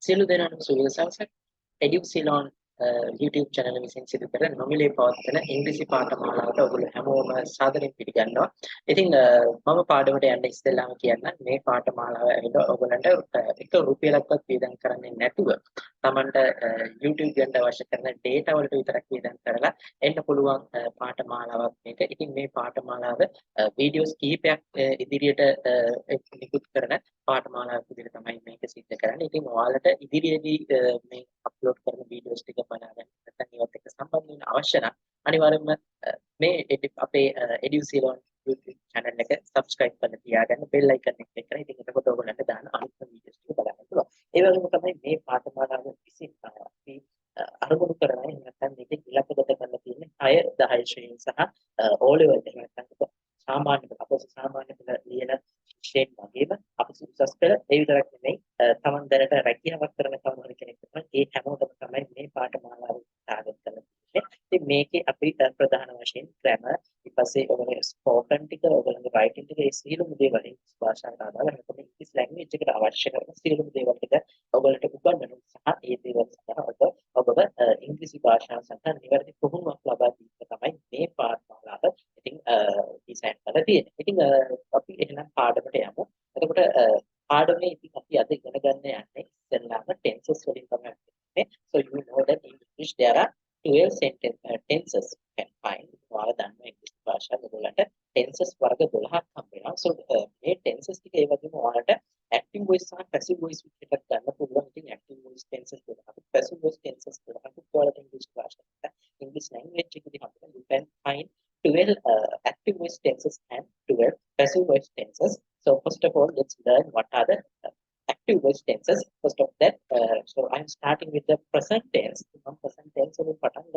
සියලු දෙනාටම සුවසල්සක් එඩියුසිලොන් YouTube channel විසින් සිදු කර නොමිලේ පවත්වන ඉංග්‍රීසි පාඨමාලාවට ඔයගොල්ලෝ හැමෝම සාදරයෙන් පිළිගන්නවා. ඉතින් මම පාඩමට යන්න ඉස්සෙල්ලාම කියන්න මේ පාඨමාලාව ඇවිල්ලා ඔයගොල්ලන්ට එක රුපියලක්වත් වියදම් කරන්නේ නැතුව Tamanට YouTube ගන්න අවශ්‍ය කරන data වලට විතරක් වියදම් කරලා එන්න පුළුවන් පාඨමාලාවක් මේක. ඉතින් මේ පාඨමාලාව වීඩියෝස් කිහිපයක් ඉදිරියට නිකුත් කරන පාඨමාලාවක් විදිහට තමයි මේක සිද්ධ කරන්නේ. ඉතින් ඔයාලට ඉදිරියේදී මේ අප්ලෝඩ් කරන වීඩියෝස් ටික බලන්න නැත්නම් ඒවත් එක්ක සම්බන්ධ වෙන්න අවශ්‍ය නම් අනිවාර්යයෙන්ම මේ අපේ එඩියුසිලොන් YouTube channel එක subscribe කරලා තියාගන්න bell icon එක click කරලා ඉතින් එතකොට ඔයගොල්ලන්ට දාන අනිත් වීඩියෝස් ටික බලන්න පුළුවන්. ඒ වගේම තමයි මේ පාඨමාලාව විසින් අපි අරමුණු කරන්නේ නැත්නම් මේක ඉලක්කගත කරලා තියෙන්නේ 6 10 ශ්‍රේණි සහ O level එක නැත්නම් සාමාන්‍ය අපේ සාමාන්‍ය පෙළ ලියන ෂේප් වගේම අපි උසස් පෙළ ඒ විතරක් නෙමෙයි තමන් දැනට රැකියාවක් කරන කවුරු කෙනෙක් තමයි ඒ හැමෝටම තමයි මේ පාඨමාලාව ටාගට් කරලා තියෙන්නේ. ඉතින් මේකේ අපි ප්‍රධාන වශයෙන් grammar ඊට පස්සේ ඔයගොල්ලෝ spoken ටික ඔයගොල්ලෝ writing ටික ඒ සියලුම දේවල් ඉංග්‍රීසි භාෂාවට අදාළ නැත්නම් ඉංග්‍රීසි language එකට අවශ්‍ය කරන සියලුම දේවල් ටික ඔයගොල්ලන්ට උගන්වන සහ ඒ දේවල් සඳහා ඔබ ඉංග්‍රීසි භාෂාව සඳහා නිවැරදි පුහුණුවක් ලබා දීම තමයි මේ පාඨමාලාව ඉතින් ඩිසයින් කරලා තියෙන්නේ. ඉතින් අපි එහෙනම් පාඩමට යමු. එතකොට පාඩමේ ඉතින් අපි අද ඉගෙන ගන්න යන්නේ ඉස්සෙල්ලාම tenses වලින් තමයි ඉන්නේ. So you know that in English there are 12 tenses you can find. ඔයාලා දන්නවා ඉංග්‍රීසි භාෂාව වලට tenses වර්ග 12ක් හම්බ වෙනවා. So මේ tenses ටික ඒ වගේම ඔයාලට active voice සහ passive voice විදිහට ගන්න පුළුවන්. ඉතින් active voice tenses වලට passive voice tenses වලට ඔයාලට ඉංග්‍රීසි භාෂාවට English language එකේදී හම්බ you can find 12 active voice tenses and 12 passive voice tenses. So first of all, let's learn what are the active voice tenses. First of that, so I'm starting with the present tense. Present tense will pattern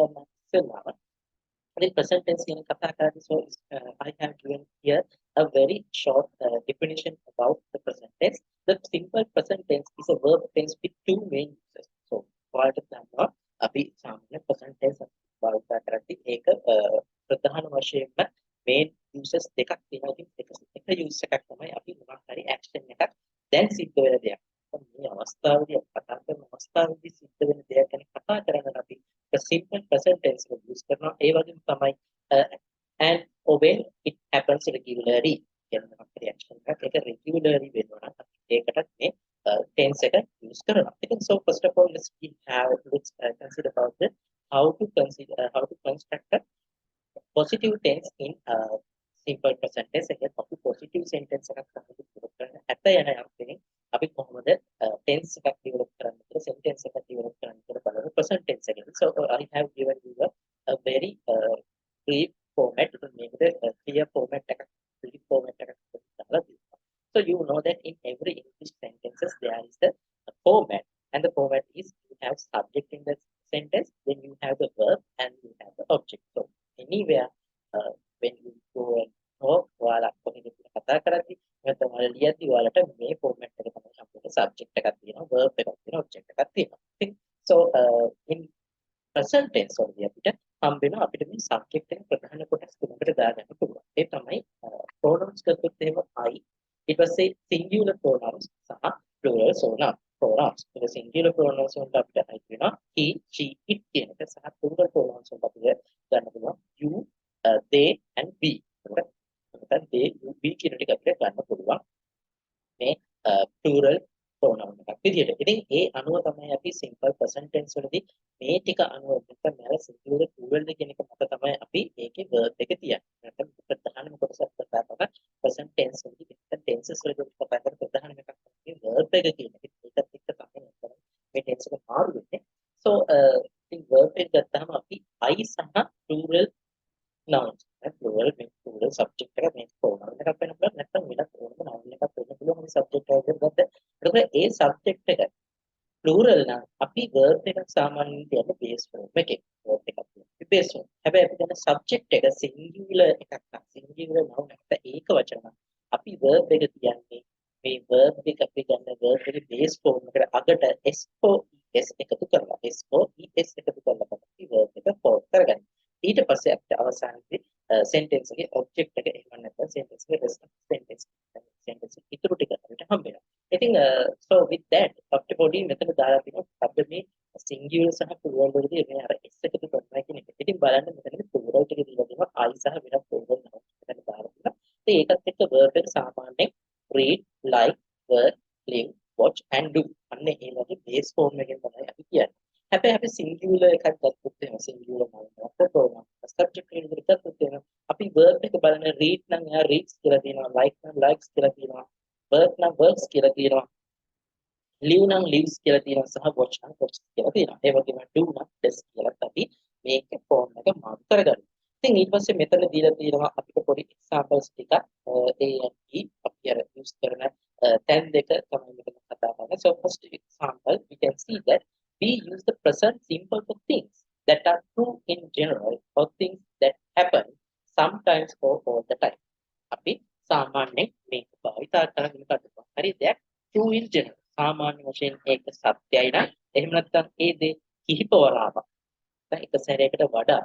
the present tense in Kathaka. So I have given here a very short definition about the present tense. The simple present tense is a verb tense with two main uses. So what is that? Abhi samne present tense about that එක ප්‍රධාන වශයෙන්ම main uses දෙකක් තියෙනවා. ඉතින් එක use එකක් තමයි අපි මොකක් හරි action එකක් දැන් සිද්ධ වෙන දෙයක්. මේ අවස්ථාවේදී කතා කරන අවස්ථාවේදී සිද්ධ වෙන දෙයක් ගැන කතා කරනකොට අපි simple present tense එක use කරනවා. ඒ වගේම තමයි and when it happens regularly කියන මොකක් හරි action එකක් ඒක regularly වෙනවා නම් අපි ඒකටත් මේ tense එක use කරනවා. ඉතින් so first of all let's consider about the how to construct a positive tense in simple present tense. එක අපි positive sentence එකක් තමයි develop කරන්න. ඇත යන අර්ථයෙන් අපි කොහොමද tense එකක් develop කරන්නේ sentence එකක් develop කරන්නේ කියලා බලමු present tense එකෙන්. So I have given you a very brief format. ඉතින් මේකද clear format එකක් දාලා තියෙනවා. So you know that in every English sentences there is the format, and the format is you have subject in the sentence, then you have the verb and you have the object. So anywhere when you go and talk ඔයාලා කොහෙද කතා කරද්දී නැත්නම් ඔයාලා ලියද්දී ඔයාලට මේ format එක තමයි අපිට subject එකක් තියෙනවා, verb එකක් තියෙනවා, object එකක් තියෙනවා. So in present tense වලදී අපිට හම්බ වෙනවා අපිට මේ subject එක ප්‍රධාන කොටස් තුනකට දාගන්න පුළුවන්. ඒ තමයි pronouns ගත්තොත් එහෙම I, ඊට පස්සේ singular pronouns සහ plural pronouns. ඒ singular pronouns වලට අපිට I වෙනවා he, she, it කියන එක සහ plural pronouns වලට අපිට ගන්න පුළුවන් you, they and we. නැත්නම් they, you, we කියන ටික අපිට ගන්න පුළුවන් මේ plural pronoun එකක් විදියට. ඉතින් ඒ අනුව තමයි අපි simple present tense වලදී මේ ටික අනුව නැත්නම් මම singular plural කියන එක මත තමයි අපි ඒකේ verb එක තියන්නේ. නැත්නම් ප්‍රධානම කොටසක් කතා කරලා present tense වලදී නැත්නම් tenses වලදී කතා කරලා ප්‍රධානම එකක් තමයි verb එක කියන එක. ඒකත් එක්ක තමයි මේ tense එක මාරු වෙන්නේ. So ඉතින් verb එක ගත්තාම අපි I සහ plural nouns plural subject එක මේ pronoun එකක් වෙන්න පුළුවන් නැත්නම් වෙනත් ඕනම noun එකක් වෙන්න පුළුවන් මේ subject එකක් ගත්තා. එතකොට ඒ subject එක plural නම් අපි verb එකක් සාමාන්‍යයෙන් කියන්නේ base form එකේ verb එකක් තියෙනවා base form. හැබැයි අපි ගන්න subject එක singular එකක් නම් singular noun එකක් ඒක වචන අපි verb එක කියන්නේ මේ verb එක අපි ගන්න verb එකේ base form එකට අගට s එකතු කරලා s එකතු කරලා තමයි verb එක form කරගන්නේ. ඊට පස්සේ අපිට අවසානයේදී sentence එකේ object එක එහෙම නැත්නම් sentence එකේ rest of sentence ඉතුරු ටික අපිට හම්බ වෙනවා. ඉතින් so with that අපිට පොඩි මෙතන දාලා තියෙනවා අපිට මේ singular සහ plural වලදී මේ අර s එකතු කරනවා කියන එක. ඉතින් බලන්න මෙතන plural ටික දීලා තියෙනවා I සහ වෙනත් plural නම මෙතන දාලා තියෙනවා. ඉතින් ඒකත් එක්ක verb එක සාමාන්‍යයෙන් read, like, work, live, watch and do. අන්න ඒ වගේ base form එකෙන් තමයි අපි කියන්නේ. හැබැයි අපි singular එකක් ගත්තොත් එහෙම singular නම pronoun subject එක විදිහට ගත්තොත් එහෙම අපි verb එක බලන read නම් එයා reads කියලා තියෙනවා, like නම් likes කියලා තියෙනවා, work නම් works කියලා තියෙනවා, live නම් lives කියලා තියෙනවා සහ watch නම් watches කියලා තියෙනවා. ඒ වගේම do නම් does කියලාත් අපි මේක form එක මාර්ක් කරගන්නවා. ඉතින් ඊට පස්සේ මෙතන දීලා තියෙනවා අපිට පොඩි examples ටිකක් A and B අපි අර use කරන තැන් දෙක තමයි මෙතන කතා කරන්නේ. So first example we can see that we use the present simple for things that are true in general or things that happen sometimes or all the time. අපි සාමාන්‍යයෙන් මේක භාවිතා කරගෙන කටයුතු. හරි that true in general. සාමාන්‍ය වශයෙන් ඒක සත්‍යයි නම් එහෙම නැත්නම් ඒ දේ කිහිප වතාවක් එක සැරයකට වඩා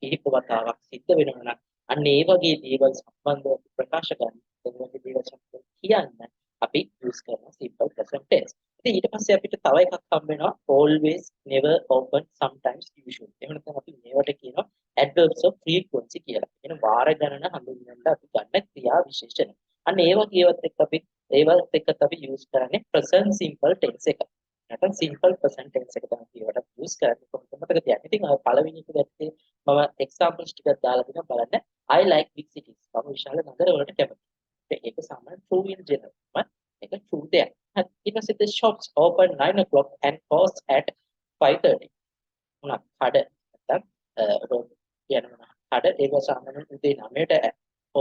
කිහිප වතාවක් සිද්ධ වෙනවා නම් අන්න ඒ වගේ දේවල් සම්බන්ධව ප්‍රකාශ කරන්න ඒ වගේ දේවල් සම්බන්ධව කියන්න අපි use කරන simple present tense. ඉතින් ඊට පස්සේ අපිට තව එකක් හම්බ වෙනවා always, never, often, sometimes, usually. එහෙම නැත්නම් අපි මේවට කියනවා adverbs of frequency කියලා. කියන වාර ගණන හඳුන්වන්න අපි ගන්න ක්‍රියා විශේෂණ. අන්න ඒ වගේ ඒවත් එක්ක අපි ඒවත් එක්කත් අපි use කරන්නේ present simple tense එක. නැත්නම් simple present tense එක තමයි ඒවට use කරන්නේ කොහොමද මතක තියාගන්න. ඉතින් අර පළවෙනි එක දැක්කේ මම examples ටිකක් දාලා දෙනවා බලන්න. I like big cities. මම විශාල නගර වලට කැමතියි. ඒක සාමාන්‍ය true in general. ඒක true දෙයක්. ඊට පස්සේ the shops open 9 o'clock and close at 5:30. මොනක් කඩ නැත්නම් කියනවා කඩ ඒක සාමාන්‍යයෙන් උදේ 9ට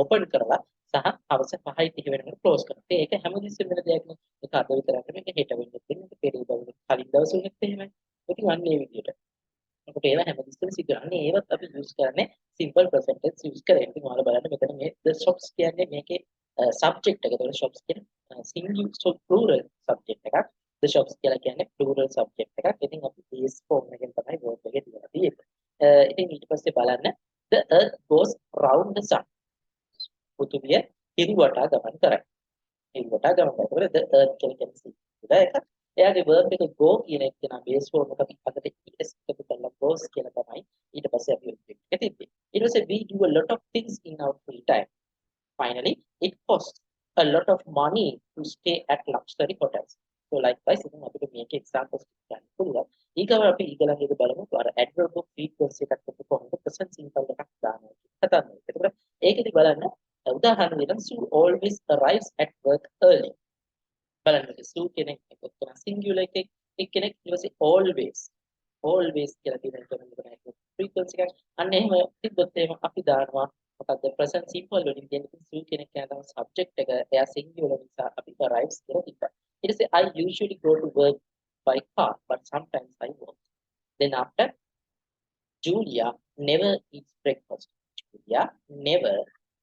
open කරලා සහ හවස 5:30 වෙනකන් close කරනවා. ඒක හැමදෙස්සෙම වෙන දෙයක් නේ. ඒක අද විතරක් නෙමෙයි හෙට වෙන්න තියෙන එක පෙරේද කලින් දවස් වලත් එහෙමයි. ඉතින් අන්න ඒ විදිහට. අපිට ඒවා හැමදෙස්සෙම සිද්ධ කරන්නේ ඒවත් අපි use කරන්නේ simple present tense use කරගෙන. ඉතින් ඔයාලා බලන්න මෙතන මේ the shops කියන්නේ මේකේ subject එක. ඒතකොට shops කියන්නේ singular so plural subject එකක්. the shops කියලා කියන්නේ plural subject එකක්. ඉතින් අපි base form එකෙන් තමයි verb එක දීලා තියෙන්නේ. ඉතින් ඊට පස්සේ බලන්න the earth goes round the sun. පෘථිවිය හිරු වටා ගමන් කරයි. හිරු වටා ගමන් කරනකොට the earth කියලා කියන්නේ එකක්. එයාගේ verb එක go කියන එක කියන base form එක අපි අතට es එකතු කරලා goes කියලා තමයි ඊට පස්සේ අපි object එක තිබ්බේ. ඊට පස්සේ we do a lot of things in our free time. Finally, it costs a lot of money to stay at luxury hotels. So likewise, ඉතින් අපිට මේක examples ගන්න පුළුවන්. ඊගව අපි ඊගලඟට බලමු අර adverb of frequency එකත් එක්ක කොහොමද present simple එකක් දාන්නේ කියලා. එතකොට ඒකෙදි බලන්න උදාහරණ විදිහට Sue always arrives at work early. බලන්න Sue කෙනෙක් එක්ක singular එකක් කෙනෙක් ඊට පස්සේ always කියලා තියෙන එක frequency එකක්. අන්න එහෙම තිබ්බොත් එහෙම අපි දානවා මොකද්ද present simple වලින් කියන්නේ Sue කෙනෙක් කියන තමයි subject එක එයා singular නිසා අපි arrives කියලා තිබ්බා. ඊට පස්සේ I usually go to work by car but sometimes I walk. Then after Julia never eats breakfast. Julia never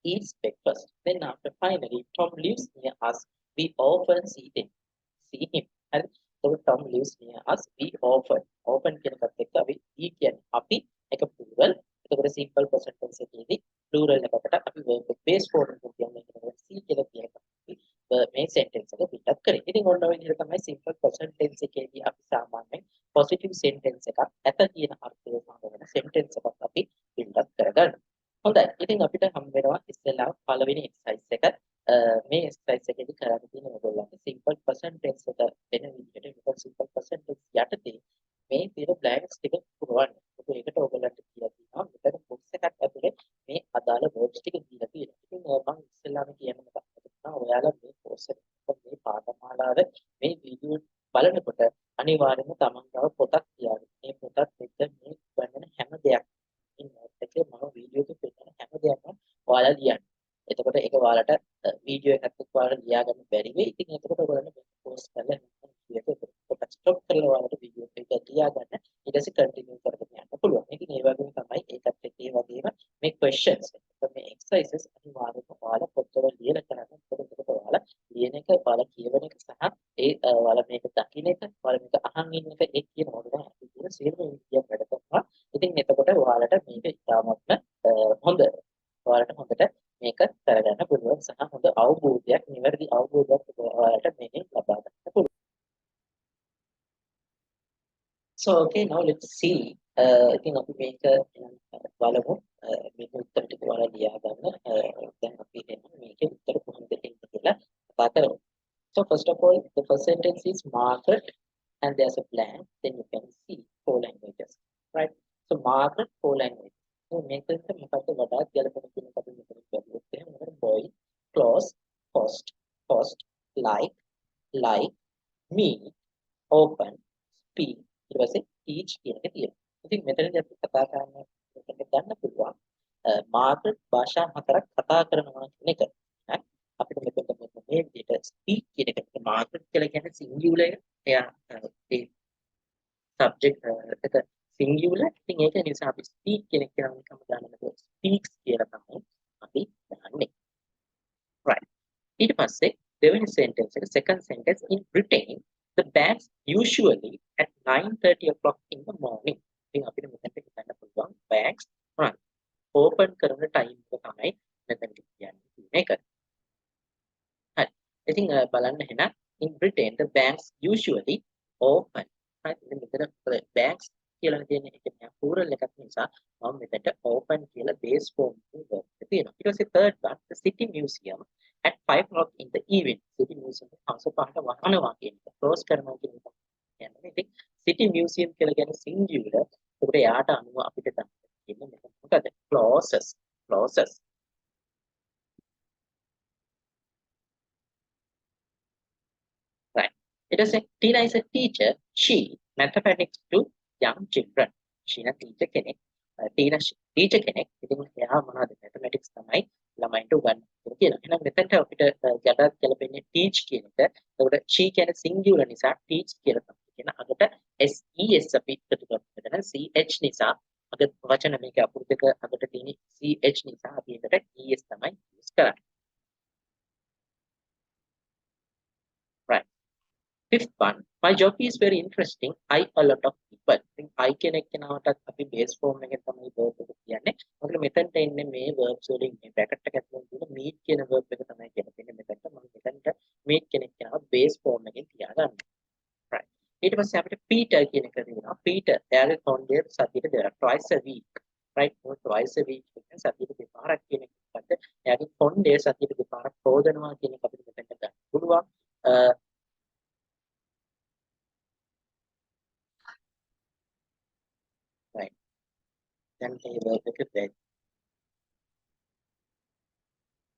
eats breakfast. Then after finally Tom lives near us. We often see him. And so Tom lives near us. We often කියන එකත් එක්ක අපි e කියන්නේ අපි එක plural. එතකොට simple present tense එකේදී plural එකකට අපි verb base form එක කියන්නේ see කියලා කියන එක. මේ sentence එක build up කරේ. ඉතින් ඔන්න ඔය විදිහට තමයි simple present tense එකේදී අපි සාමාන්‍යයෙන් positive sentence එකක් ඇත කියන අර්ථය සඳහන් sentence එකක් අපි build up කරගන්න. හොඳයි. ඉතින් අපිට හම් වෙනවා ඉස්සෙල්ලා පළවෙනි exercise එක. මේ exercise එකේදී කරන්න තියෙන ඔයගොල්ලන්ට simple present tense එක වෙන විදිහට simple present tense යටතේ මේ තියෙන blanks ටික පුරවන්න. ඒකට ඔයගොල්ලන්ට කියලා තියෙනවා මෙතන box එකක් ඇතුලේ මේ අදාළ words ටික දීලා තියෙනවා. ඉතින් මම ඉස්සෙල්ලාම කියන්න මතක් ඔයාලා මේ course එක මේ පාඨමාලාවේ මේ වීඩියෝ බලනකොට අනිවාර්යයෙන්ම තමන් ගාව පොතක් තියාගන්න. මේ පොතත් එක්ක මේ වෙන හැම දෙයක් එකේ මම වීඩියෝ එකේ පෙන්නන හැම දෙයක්ම ඔයාලා ලියන්න. එතකොට ඒක ඔයාලට වීඩියෝ එකත් එක්ක ඔයාලට ලියා ගන්න බැරි වෙයි. ඉතින් එතකොට ඔයාලට මේක පෝස්ට් කරලා පොත ස්ටොප් කරලා ඔයාලට වීඩියෝ එක ලියා ගන්න. ඊට පස්සේ කන්ටිනියු කරගෙන යන්න පුළුවන්. ඉතින් ඒ වගේම තමයි ඒකත් එක්ක ඒ වගේම මේ questions මේ exercises අනිවාර්යයෙන්ම ඔයාලා පොතවල ලියලා කරන්න. එතකොට ඔයාලා ලියන එක ඔයාලා කියවන එක සහ ඒ ඔයාලා මේක දකින්න එක ඔයාලා මේක අහන් ඉන්න එක ඒ කියන ඕනේ නැහැ. ඒක සියලුම විදියක් වැඩ කරනවා. ඉතින් එතකොට ඔයාලට මේක ඉතාමත්ම හොඳ ඔයාලට හොඳට මේක කරගන්න පුළුවන් සහ හොඳ අවබෝධයක් නිවැරදි අවබෝධයක් ඔයාලට මේකෙන් ලබා So okay, now let's see. I think අපි මේක බලමු. මේක උත්තර ටික ඔයාලා ලියා ගන්න. දැන් අපි එන්න මේකේ උත්තර කොහොමද දෙන්නේ කියලා කතා කරමු. So first of all, the first sentence is Margaret and there's a blank. Then you can see four languages, right? So Margaret, four languages. So මේකෙන් මොකක්ද වඩාත් ගැලපෙන කියන එක අපි මෙතන බලුවොත් එහෙනම් boy, close, post, like, meet, open, speak. ඊට පස්සේ teach කියන එක තියෙනවා. ඉතින් මෙතනදී අපි කතා කරන්න ගන්න පුළුවන් මාර්ගරට් භාෂා හතරක් කතා කරනවා කියන එක. අපිට මෙතන මේ විදිහට speak කියන එකට මාර්ගරට් කියලා කියන්නේ singular එක. එයා ඒ subject එක singular. ඉතින් ඒක නිසා අපි speak කියන එක කියනවා නිකම්ම දාන්නකොට speaks කියලා තමයි අපි දාන්නේ. right. ඊට පස්සේ දෙවෙනි sentence එක second sentence in Britain the banks usually at 9:30 o'clock in the morning. ඉතින් අපිට මෙතනට හිතන්න පුළුවන් banks run open කරන time එක තමයි මෙතන කියන්නේ මේක. හරි. ඉතින් බලන්න එහෙනම් in Britain the banks usually open. right. ඉතින් මෙතන banks කියලා තියෙන එක නෑ plural එකක් නිසා මම මෙතනට open කියලා base form එක තියෙනවා. ඊට පස්සේ third one the city museum at 5 o'clock in the evening. City museum හවස 5ට වහනවා කියන එක close කරනවා කියන එක. කියන්නේ ඉතින් city museum කියලා කියන්නේ singular. ඒකට යාට අනුව අපිට තමයි මෙතන මොකද? Clauses. right. It is a Tina is a teacher. She mathematics to young children. She is a teacher කෙනෙක්. Tina teacher කෙනෙක්. ඉතින් එයා මොනවද mathematics තමයි ළමයින්ට උගන්වන්නේ කියලා. එහෙනම් මෙතනට අපිට ගැලපෙන්නේ teach කියන එක. ඒකට she කියන්නේ singular නිසා teach කියලා තමයි කියන. අකට SES අපි එකතු කරමු. මෙතන CH නිසා අග වචන මේක අපුරු දෙක අකට තියෙන CH නිසා අපි එකට ES තමයි use කරන්නේ. right. Fifth one, my job is very interesting. I a lot of people. I කියන එක්කෙනාටත් අපි base form එකෙන් තමයි verb එක කියන්නේ. මොකද මෙතනට එන්නේ මේ verbs වලින් මේ bracket එක ඇතුළේ තියෙන meet කියන verb එක තමයි කියන්නේ. මෙතනට මම මෙතනට meet කියන එක්කෙනාව base form එකෙන් තියාගන්නවා. right. ඊට පස්සේ අපිට Peter කියන එක දෙනවා. Peter එයාගේ කොණ්ඩේ සතියට දෙනවා. twice a week. right. twice a week කියන්නේ සතියට දෙපාරක් කියන එකකට එයාගේ කොණ්ඩේ සතියට දෙපාරක් හොදනවා කියන එක අපිට මෙතනට ගන්න පුළුවන්. right. දැන් මේ verb එක දැන්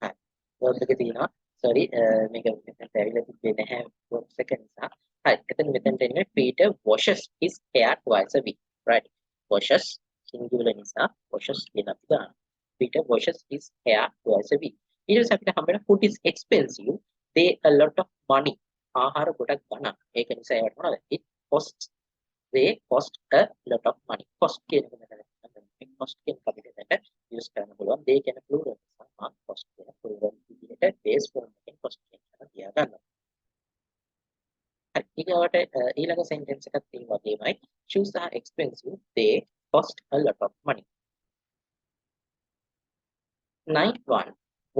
හරි verb එක තියෙනවා sorry මේක මෙතනට ඇවිල්ලා තිබ්බේ නැහැ verb එක නිසා හරි එතන මෙතනට එන්නේ Peter washes his hair twice a week right washes singular නිසා washes කියන අපි දානවා Peter washes his hair twice a week ඊට පස්සේ අපිට හම්බෙන food is expensive they a lot of money ආහාර ගොඩක් ගණන් ඒක නිසා ඒවට මොනවද it costs they cost a lot of money cost කියන එක මෙතන cost කියන අපිට දැන් use කරන්න පුළුවන් they කියන plural නිසා cost කියන plural විදිහට base form එකෙන් cost කියන තියා ගන්නවා. හරි ඊළඟට ඊළඟ sentence එකක් තියෙන වගේමයි shoes are expensive they cost a lot of money. Ninth one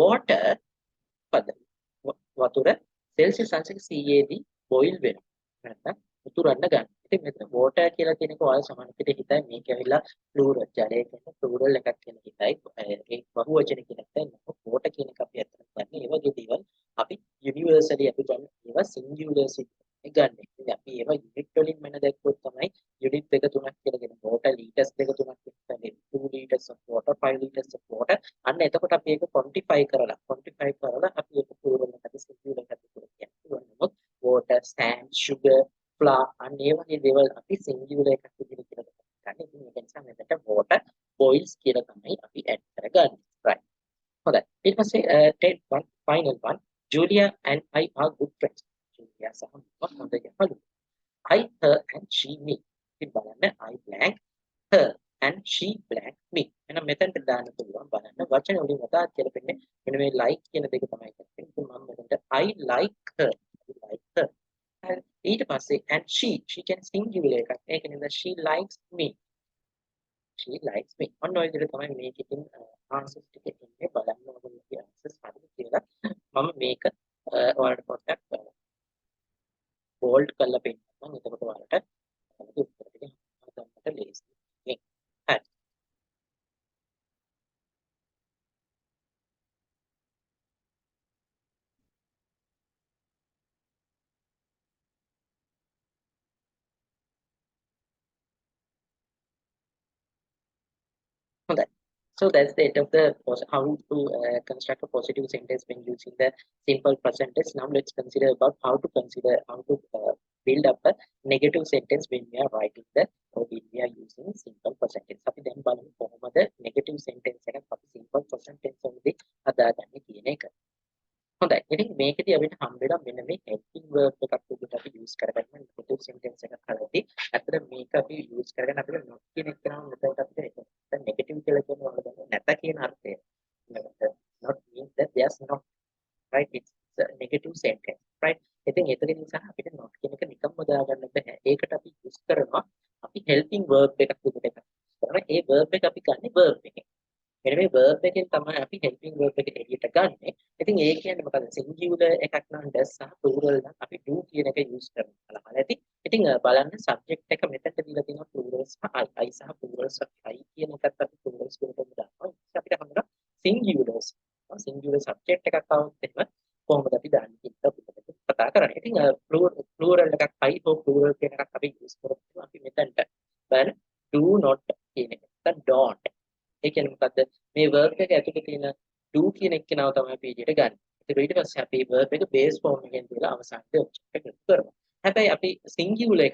water පද වතුර celsius අංශක 100 දී boil වෙනවා. නැත්නම් උතුරන්න ගන්න. ඉතින් මෙතන water කියලා කියනක ඔයාලා සමහරවිට හිතයි මේක ඇවිල්ලා plural ජලය කියන්නේ plural එකක් කියන හිතයි ඒ බහුවචන කියන එක නෑ water කියන එක අපි අතන ගන්න ඒ වගේ දේවල් අපි universally අපි ගන්න ඒවා singular එක ගන්න. ඉතින් අපි ඒවා unit වලින් මන දැක්කොත් තමයි unit දෙක තුනක් කියලා කියන water liters දෙක තුනක් කියන්නේ 2 liters of water 5 liters of water අන්න එතකොට අපි ඒක quantify කරලා අපි ඒක plural එකට singular එකට කියනවා. නමුත් water sand sugar flour අන්න ඒ වගේ දේවල් අපි singular එකක් විදිහට කියලා ගන්න. ඉතින් ඒක නිසා මෙතන water boils කියලා තමයි අපි add කරගන්නේ. right. හොඳයි. ඊට පස්සේ 10th one final one Julia and I are good friends. Julia සහ මම හොඳ යාළුවෝ. I her and she me. ඉතින් බලන්න I blank her and she blank me. එහෙනම් මෙතනට දාන්න පුළුවන් බලන්න වචන වලින් වඩා කියලා පෙන්නේ මෙන්න මේ like කියන දෙක තමයි කියන්නේ. ඉතින් මම මෙතනට I like her. ඊට පස්සේ and she can singular එකක් ඒක නේද she likes me ඔන්න ඔය විදිහට තමයි මේකෙන් answers ටික එන්නේ බලන්න ඕනේ මේ answers හරිද කියලා මම මේක ඔයාලට පොඩ්ඩක් bold කරලා පෙන්නන්නම් එතකොට ඔයාලට උත්තර ටික ගන්නට ලේසියි. හරි. හොඳයි. So that's the end of the how to construct a positive sentence when using the simple present tense. Now let's consider about how to build up a negative sentence when we are writing the or when we are using simple present tense. අපි දැන් බලමු කොහොමද negative sentence එකක් අපි simple present tense වලදී හදාගන්නේ කියන එක. හොඳයි. ඉතින් මේකදී අපිට හම්බෙලා මෙන්න මේ helping verb එකක් විදිහට අපි use කරගන්න negative sentence එකක් හදද්දී ඇත්තට මේක අපි use කරගෙන අපිට not කියන එක නම් මෙතනට අපිට දැන් negative කියලා කියනවා නැත කියන අර්ථය. not means that there's not, right? It's a negative sentence, right? ඉතින් ඒක නිසා අපිට not කියන එක නිකම්ම දාගන්න බෑ. ඒකට අපි use කරනවා අපි helping verb එකක් විදිහට එකක්. කරනවා ඒ verb එක අපි ගන්න verb එකෙන්. මෙන්න මේ verb එකෙන් තමයි අපි helping verb එක එළියට ගන්නෙ. ඉතින් ඒ කියන්නේ මොකද? singular එකක් නම් does සහ plural නම් අපි do කියන එක use කරනවා. අහලා ඇති. ඉතින් බලන්න subject එක මෙතනට දීලා තියෙනවා plural සහ I සහ plural සහ I කියන එකත් අපි plurals වලට දානවා. අපිට හම්බුනා singulars. singular subject එකක් આવොත් එහෙම කොහොමද අපි දාන්නේ කියලා අපිට කතා කරන්නේ. ඉතින් plural එකක් I හෝ plural කියන එකක් අපි use කරොත් අපි මෙතනට බලන්න do not කියන එක. නැත්නම් don't. ඒ කියන්නේ මොකද්ද? මේ verb එක ඇතුලේ තියෙන do කියන එක්කෙනාව තමයි අපි එළියට ගන්න. ඒක ඊට පස්සේ අපි verb එක base form එකෙන් දාලා අවසානයේ object එක කරනවා. හැබැයි අපි singular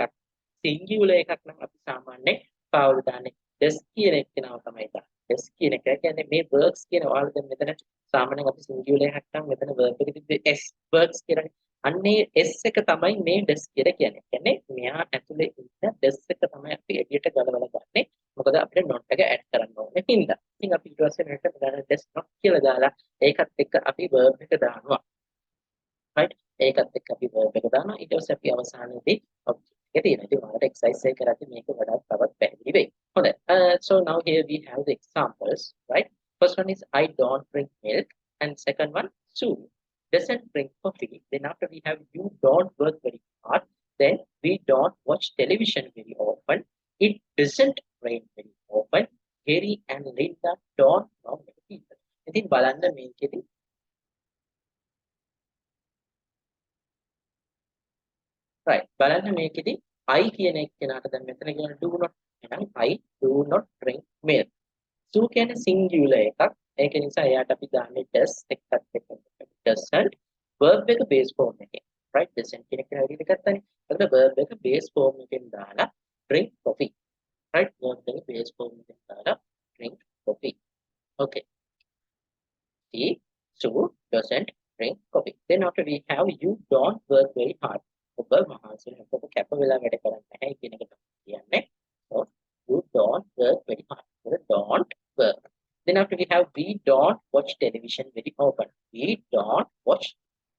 එකක් නම් අපි සාමාන්‍යයෙන් පාවුල් දාන්නේ does කියන එක්කෙනාව තමයි දාන්නේ. does කියන එක කියන්නේ මේ works කියන ඔයාලා දැන් මෙතන සාමාන්‍යයෙන් අපි singular එකක් නම් මෙතන verb එකේ තිබ්බේ s works කියලානේ. අන්නේ s එක තමයි මේ does කියලා කියන්නේ. කියන්නේ මෙයා ඇතුලේ ඉන්න does එක තමයි අපි එළියට ගලවලා ගන්නෙ. මොකද අපිට not එක add කරන්න ඕනේ හින්දා. ඉතින් අපි ඊට පස්සේ මෙතන දාන does not කියලා දාලා ඒකත් එක්ක අපි verb එක දානවා. right? ඒකත් එක්ක අපි verb එක දානවා. ඊට පස්සේ අපි අවසානයේදී object එක තියෙනවා. ඉතින් ඔයාලට exercise එක කරද්දී මේක වඩා තවත් පැහැදිලි වෙයි. හොඳයි. So now here we have the examples, right? First one is I don't drink milk and second one Sue doesn't drink coffee. Then after we have you don't work very hard. Then we don't watch television very often. It doesn't rain very often. Harry and Linda don't know many people. ඉතින් බලන්න මේකෙදි right බලන්න මේකෙදි I කියන එක්කෙනාට දැන් මෙතන කියන do not එහෙනම් I do not drink milk. Sue කියන්නේ singular එකක්. ඒක නිසා එයාට අපි දාන්නේ does එකත් එක්ක doesn't verb එක base form එකේ. right doesn't කියන එක හැටියට ගත්තනේ. එතකොට verb එක base form එකෙන් දාලා drink coffee. right verb එක base form එකෙන් දාලා drink coffee. okay. See, Sue doesn't drink coffee. Then after we have you don't work very hard. ඔබ මහන්සි නැතොත් කැප වෙලා වැඩ කරන්නේ නැහැ කියන එක තමයි කියන්නේ. So you don't work very hard. So don't work. Then after we have we don't watch television very often. We don't watch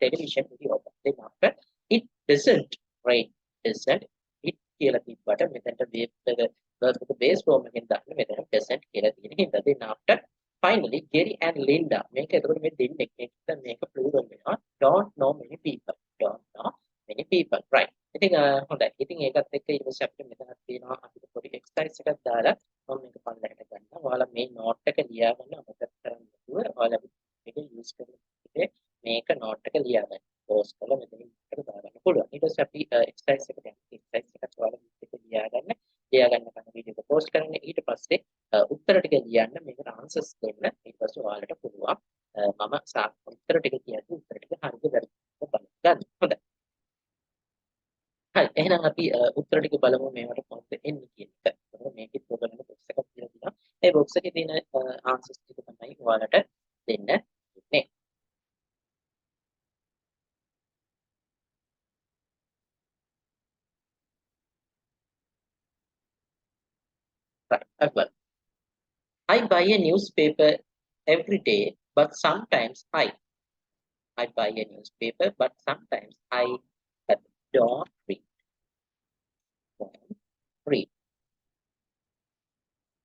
television very often. Then after it doesn't rain. Doesn't it කියලා තිබ්බට මෙතනට verb එක base form එකෙන් දාන්න මෙතන doesn't කියලා තියෙන හින්දා. Then after finally Gary and Linda මේක එතකොට මේ දෙන්නෙක් මේක plural වෙනවා. Don't know many people. Don't know many people, right? ඉතින් හොඳයි. ඉතින් ඒකත් එක්ක ඊට පස්සේ අපිට මෙතනක් තියෙනවා අපිට පොඩි exercise එකක් දාලා මම මේක පල්ලෙහාට ගන්නවා. ඔයාලා මේ note එක ලියා ගන්න අමතක කරන්න නැතුව ඔයාලා මේක use කරන විදිහේ මේක note එක ලියා ගන්න. pause කරලා මෙතනින් එකට දාගන්න පුළුවන්. ඊට පස්සේ අපි exercise එකට යනවා. exercise එකත් ඔයාලා මේක ලියා ගන්න කන වීඩියෝ එක post කරන්න. ඊට පස්සේ උත්තර ටික ලියන්න මේකට answers දෙන්න. ඊට පස්සේ ඔයාලට පුළුවන් මම උත්තර ටික කියද්දි උත්තර ටික හරිද වැරදිද බලන්න. හොඳයි. හරි එහෙනම් අපි උත්තර ටික බලමු මේවට කොහොමද එන්නේ කියන එක. එතකොට මේකෙත් ඔයගොල්ලන්ට box එකක් දීලා තියෙනවා. ඒ box එකේ තියෙන answers ටික තමයි ඔයාලට දෙන්න ඉන්නේ. right as well. I buy a newspaper every day, but sometimes I buy a newspaper, but sometimes I don't read. Don't read.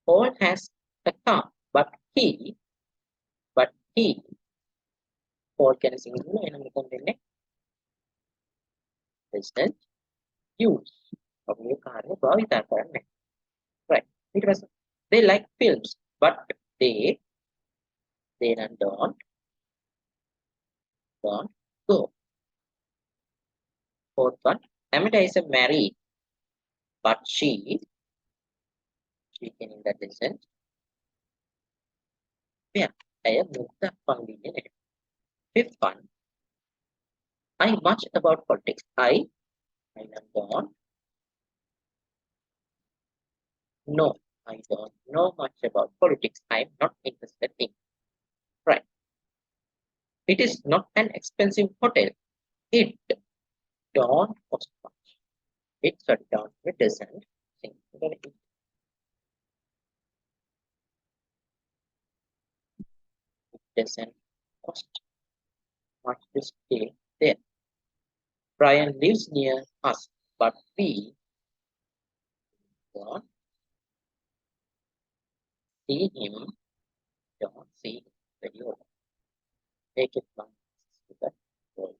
Paul has a car, but he Paul can sing doesn't use. අපේ කාර්ය භාවිතා කරන්නේ. It was they like films, but they don't go. Fourth one, Amanda is a married, but she can in that lesson. Yeah, I am Mukta Pangini. Fifth one, I much about politics. I am gone. No, I don't know much about politics. I am not interested in. Right. It is not an expensive hotel. It don't cost much. It shut down. It doesn't. It doesn't cost much to stay there. Brian lives near us, but we don't see him. Don't see him very often. Take it from the world.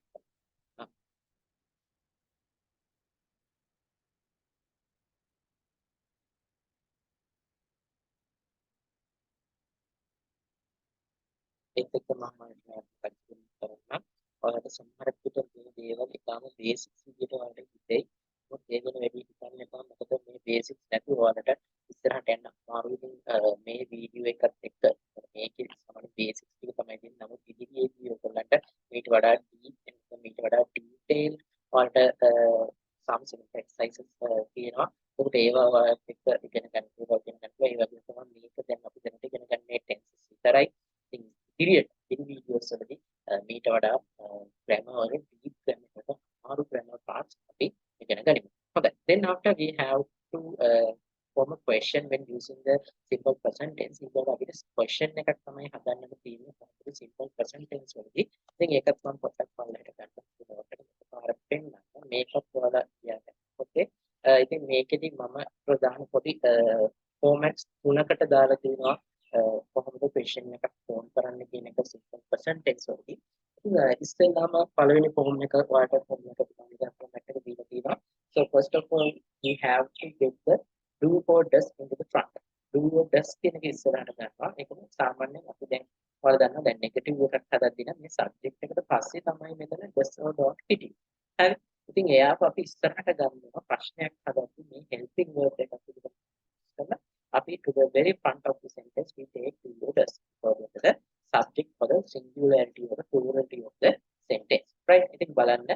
ඒකත් මම පැහැදිලි කරන්න. ඔයාලට සමහර විට මේ දේවල් ඉතාම බේසික්ස් විදිහට ඔයාලට හිතෙයි. මොකද ඒ ගැන වැඩි හිතන්න එපා. මොකද මේ බේසික්ස් නැතුව ඔයාලට ඉස්සරහට යන්න අමාරුයි. ඉතින් මේ වීඩියෝ එකත් එක්ක මේකේ සමහර බේසික්ස් ටික තමයි දෙන්නේ. නමුත් ඉදිරියේදී ඔයගොල්ලන්ට මේට වඩා ඩීප් මේට වඩා ඩීටේල් ඔයාලට some simple exercises තියෙනවා. ඒකට ඒවා ඔයාලත් එක්ක ඉගෙන ගන්න පුළුවන්. ඒ වගේම තමයි මේක දැන් අපි දැනට ඉගෙන ගන්නේ ටෙන්සස් විතරයි. ඉතින් period in videos already meet our grammar or deep grammar or grammar parts අපි ඉගෙන ගනිමු. හොඳයි. Then after we have to form a question when using the simple present tense. ඉතින් අපිට question එකක් තමයි හදන්නට තියෙන්නේ කොහොමද simple present tense වලදී. ඉතින් ඒකත් මම පොඩ්ඩක් පල්ලෙහාට ගන්න පුළුවන්. පාරක් පෙන්නන්න. මේකත් ඔයාලා කියන්න. Okay. ඉතින් මේකෙදි මම ප්‍රධාන පොඩි formats තුනකට දාලා තියෙනවා. කොහොමද question එකක් ෆෝන් කරන්න කියන එක simple present tense වලදී. ඉතින් ඉස්සෙල්ලාම පළවෙනි form එක ඔයාලට form එක දෙන්න format එක දීලා තියෙනවා. So first of all you have to get the do or does into the front. Do or does කියන එක ඉස්සරහට ගන්නවා. ඒක සාමාන්‍යයෙන් අපි දැන් ඔයාලා දන්නවා දැන් negative එකක් හදද්දී නම් මේ subject එකට පස්සේ තමයි මෙතන does or don't හිටියේ. හරි. ඉතින් එයාව අපි ඉස්සරහට ගන්නවා ප්‍රශ්නයක් හදද්දී මේ helping word එකක් පිළිබඳව අපි to the very front of the sentence we take do or does for the subject for the singularity or the plurality of the sentence. Right. ඉතින් බලන්න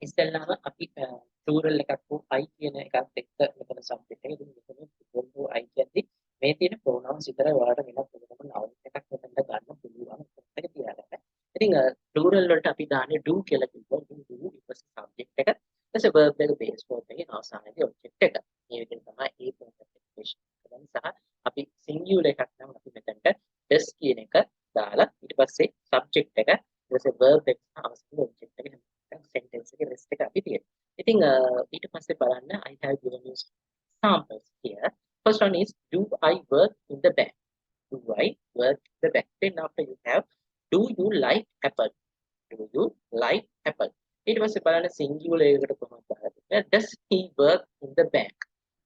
ඉස්සෙල්ලාම අපි plural එකක් හෝ I කියන එකත් එක්ක මෙතන subject එක ඉතින් මෙතන plural හෝ I කියද්දි මේ තියෙන pronouns විතරයි ඔයාලට වෙනත් වෙනම noun එකක් මෙතනට ගන්න පුළුවන් එක තියාගන්න. ඉතින් plural වලට අපි දාන්නේ do කියලා කිව්වොත් ඉතින් do ඊට පස්සේ subject එක ඊට verb එක base form එකේ අවසානයේදී object එක. මේ විදිහට තමයි ඒ point application කරන්නේ සහ අපි singular එකක් නම් අපි මෙතනට does කියන එක දාලා ඊට පස්සේ subject එක ඊට පස්සේ verb එක අවසානයේ object එක sentence එකේ rest එක අපි තියෙනවා. ඉතින් ඊට පස්සේ බලන්න I have given you samples here. First one is do I work in the bank? Do I work in the bank? Then after you have do you like apple? Do you like apple? ඊට පස්සේ බලන්න singular එකකට කොහොමද දාන්නේ? Does he work in the bank?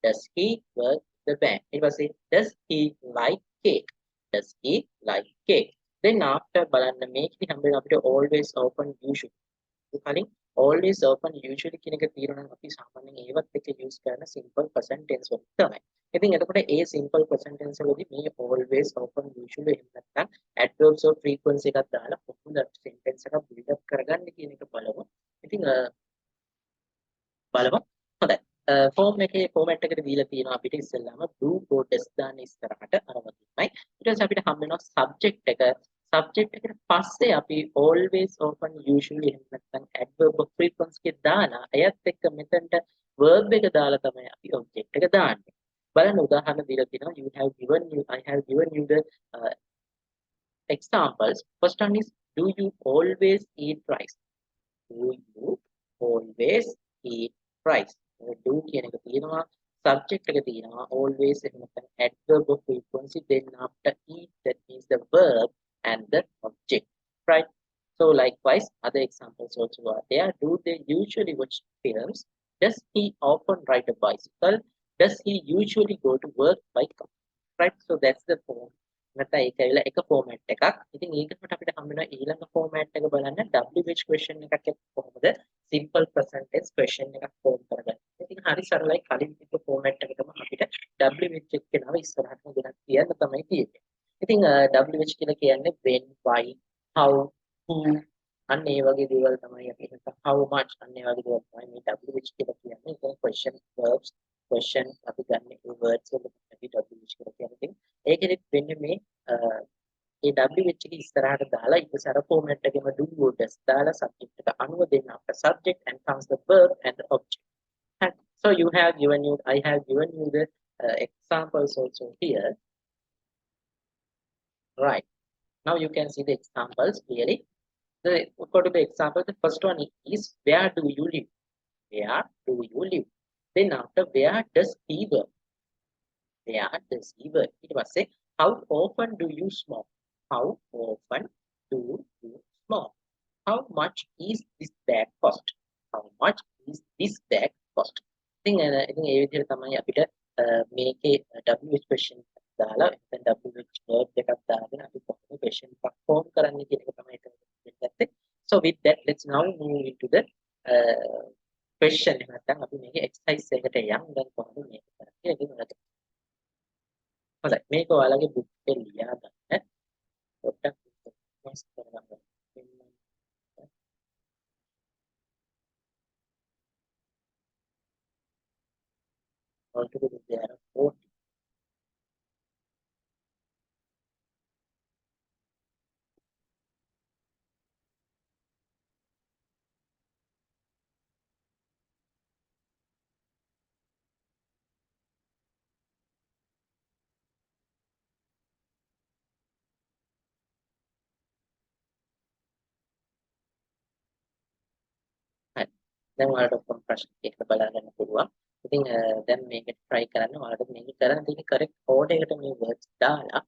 Does he work in the bank? ඊට පස්සේ does he like cake? Does he like cake? Then after බලන්න මේකේ හැම වෙලාවෙම අපිට always open usually කලින් always open usually කියන එක තියෙනවා නම් අපි සාමාන්‍යයෙන් ඒවත් එක්ක use කරන simple present tense වල තමයි. ඉතින් එතකොට ඒ simple present tense වලදී මේ always open usually එහෙම නැත්නම් adverbs of frequency එකක් දාලා කොහොමද sentence එක build up කරගන්නේ කියන එක බලමු. ඉතින් බලමු. හොඳයි. form එකේ format එකට දීලා තියෙනවා අපිට ඉස්සෙල්ලාම do or does දාන්න ඉස්සරහට අර වගේමයි. ඊට පස්සේ අපිට හම්බ වෙනවා subject එක. subject එකට පස්සේ අපි always open usually එහෙම නැත්නම් adverb of frequency එක දාලා එයත් එක්ක මෙතනට verb එක දාලා තමයි අපි object එක දාන්නේ. බලන්න උදාහරණ දීලා තියෙනවා I have given you the examples. First one is do you always eat rice? Do you always eat rice? Do කියන එක තියෙනවා subject එක තියෙනවා always එහෙම නැත්නම් adverb of frequency then after eat that means the verb and the object, right? So likewise other examples also are there. Do they usually watch films? Does he often ride a bicycle? does he usually go to work by car? Right, so that's the form. නැත්නම් ඒක ඇවිල්ලා එක format එකක්. ඉතින් ඒකට අපිට හම්බ වෙන ඊළඟ format එක බලන්න WH question එකක් කොහොමද simple present tense question එකක් form කරගන්නේ. ඉතින් හරි සරලයි කලින් තිබ්බ format එකකටම අපිට WH එක කෙනාව ඉස්සරහටම ගෙනත් තියන්න තමයි තියෙන්නේ. ඉතින් WH කියලා කියන්නේ when, why, how, who අන්න ඒ වගේ දේවල් තමයි අපි හිතන how much අන්න ඒ වගේ දේවල් තමයි මේ WH කියලා කියන්නේ. ඒක question verbs question අපි ගන්න ඒ words වල අපි WH කියලා කියන්නේ. ඒකෙදි වෙන්නේ මේ ඒ WH එක ඉස්සරහට දාලා ඉස්සර format එකේම do does දාලා subject එක අනුව දෙන්න after subject and comes the verb and the object. And so I have given you the examples also here. Right. Now you can see the examples clearly. According to the example, the first one is where do you live? Where do you live? Then after where does he work? Where does he work? It was say how often do you smoke? How often do you smoke? How much is this bag cost? How much is this bag cost? ඉතින් ඒ විදිහට තමයි අපිට මේකේ WH question දාලා දැන් WH verb එකක් දාගෙන අපි කොහොමද question එකක් form කරන්නේ කියන එක තමයි ගත්තේ. So with that let's now move into the question එක නැත්නම් අපි මේකේ exercise එකට යමු. දැන් කොහොමද මේක කරන්නේ කියලා බලන්න. හොඳයි මේක ඔයාලගේ book එකේ ලියා ගන්න. පොඩ්ඩක් මොස් කරගන්න. Altogether there are 4. දැන් ඔයාලට ඔක්කොම ප්‍රශ්න ටික බලා ගන්න පුළුවන්. ඉතින් දැන් මේක try කරන්න ඔයාලට මේක කරන්න තියෙන correct order එකට මේ words දාලා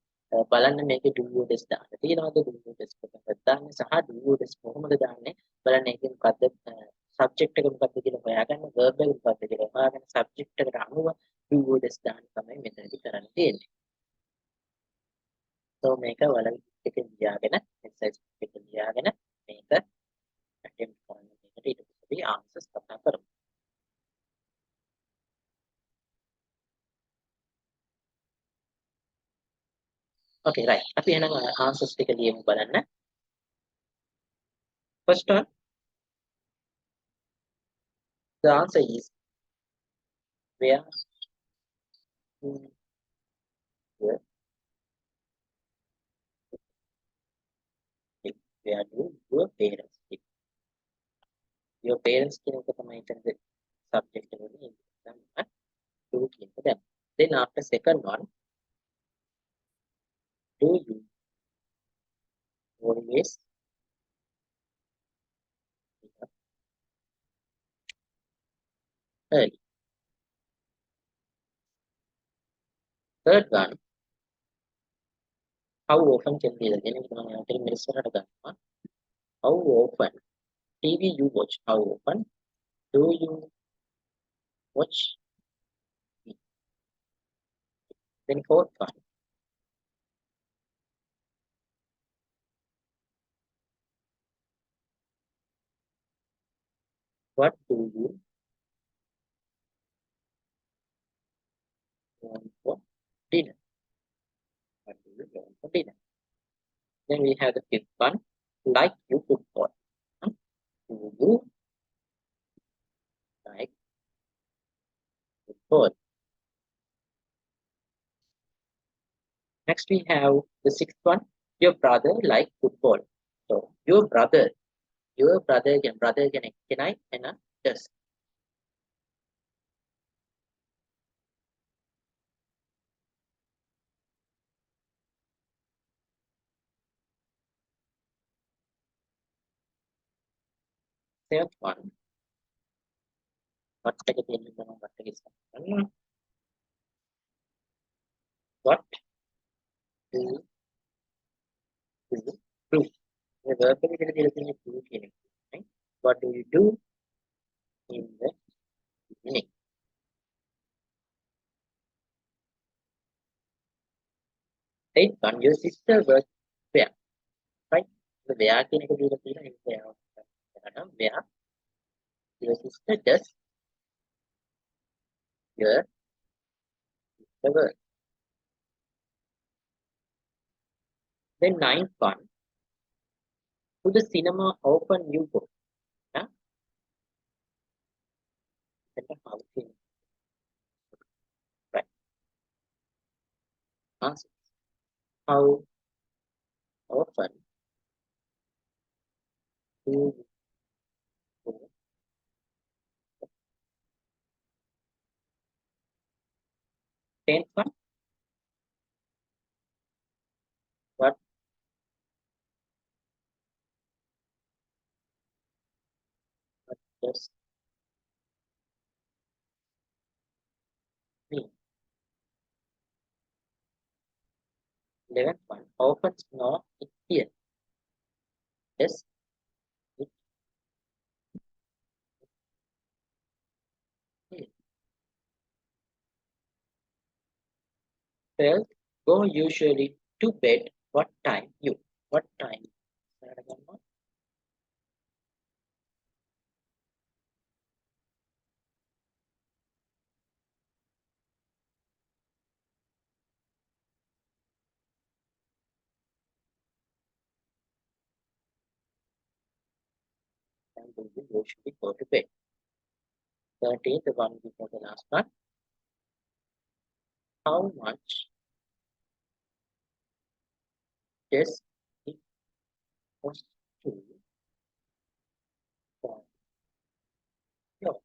බලන්න මේකේ do you this දාන්න තියෙනවද do you this කොහොමද දාන්නේ සහ do you this කොහොමද දාන්නේ බලන්න ඒකෙන් මොකද්ද subject එක මොකද්ද කියලා හොයාගන්න verb එක මොකද්ද කියලා හොයාගන්න subject එකට අනුව do you this දාන්න තමයි මෙතනදී කරන්න තියෙන්නේ. So මේක ඔයාලා එකෙන් ලියාගෙන exercise එකෙන් ලියාගෙන මේක attempt කරන්න මේකට ඊට පස්සේ answers කතා කරමු. Okay, right. අපි එහෙනම් answers ටික ලියමු බලන්න. First one, the answer is where do you live? Where do your parents live? Your parents කියන එක තමයි එතනද subject එක වෙන්නේ. තමයි do කියන එක දැන්. Then after second one, do you always wake up early? Third one, how often can be the game තමයි අපිට මෙස්සරට ගන්නවා. How often TV you watch? How often do you watch? Then fourth one, what do you want for dinner? What do you want for dinner? Then we have the fifth one, like you football. Do you like football? Next we have the sixth one, your brother like football. So your brother can I and does. Seventh one, what do you do? The verb do කියන එක. What do you do in the evening? Eighth one, your sister works where? Right? The where කියන එක දීලා තියෙනවා where your sister does your the work. Then ninth one, to the cinema often you go. Yeah? How right? Answer. How often do you go? Tenth one, what does mean? 11th one, often snow it here. Yes, it here. 12th, go usually to bed. What time you? What time? Time will be usually go to bed. 13th, the one before the last one. How much does it cost to buy your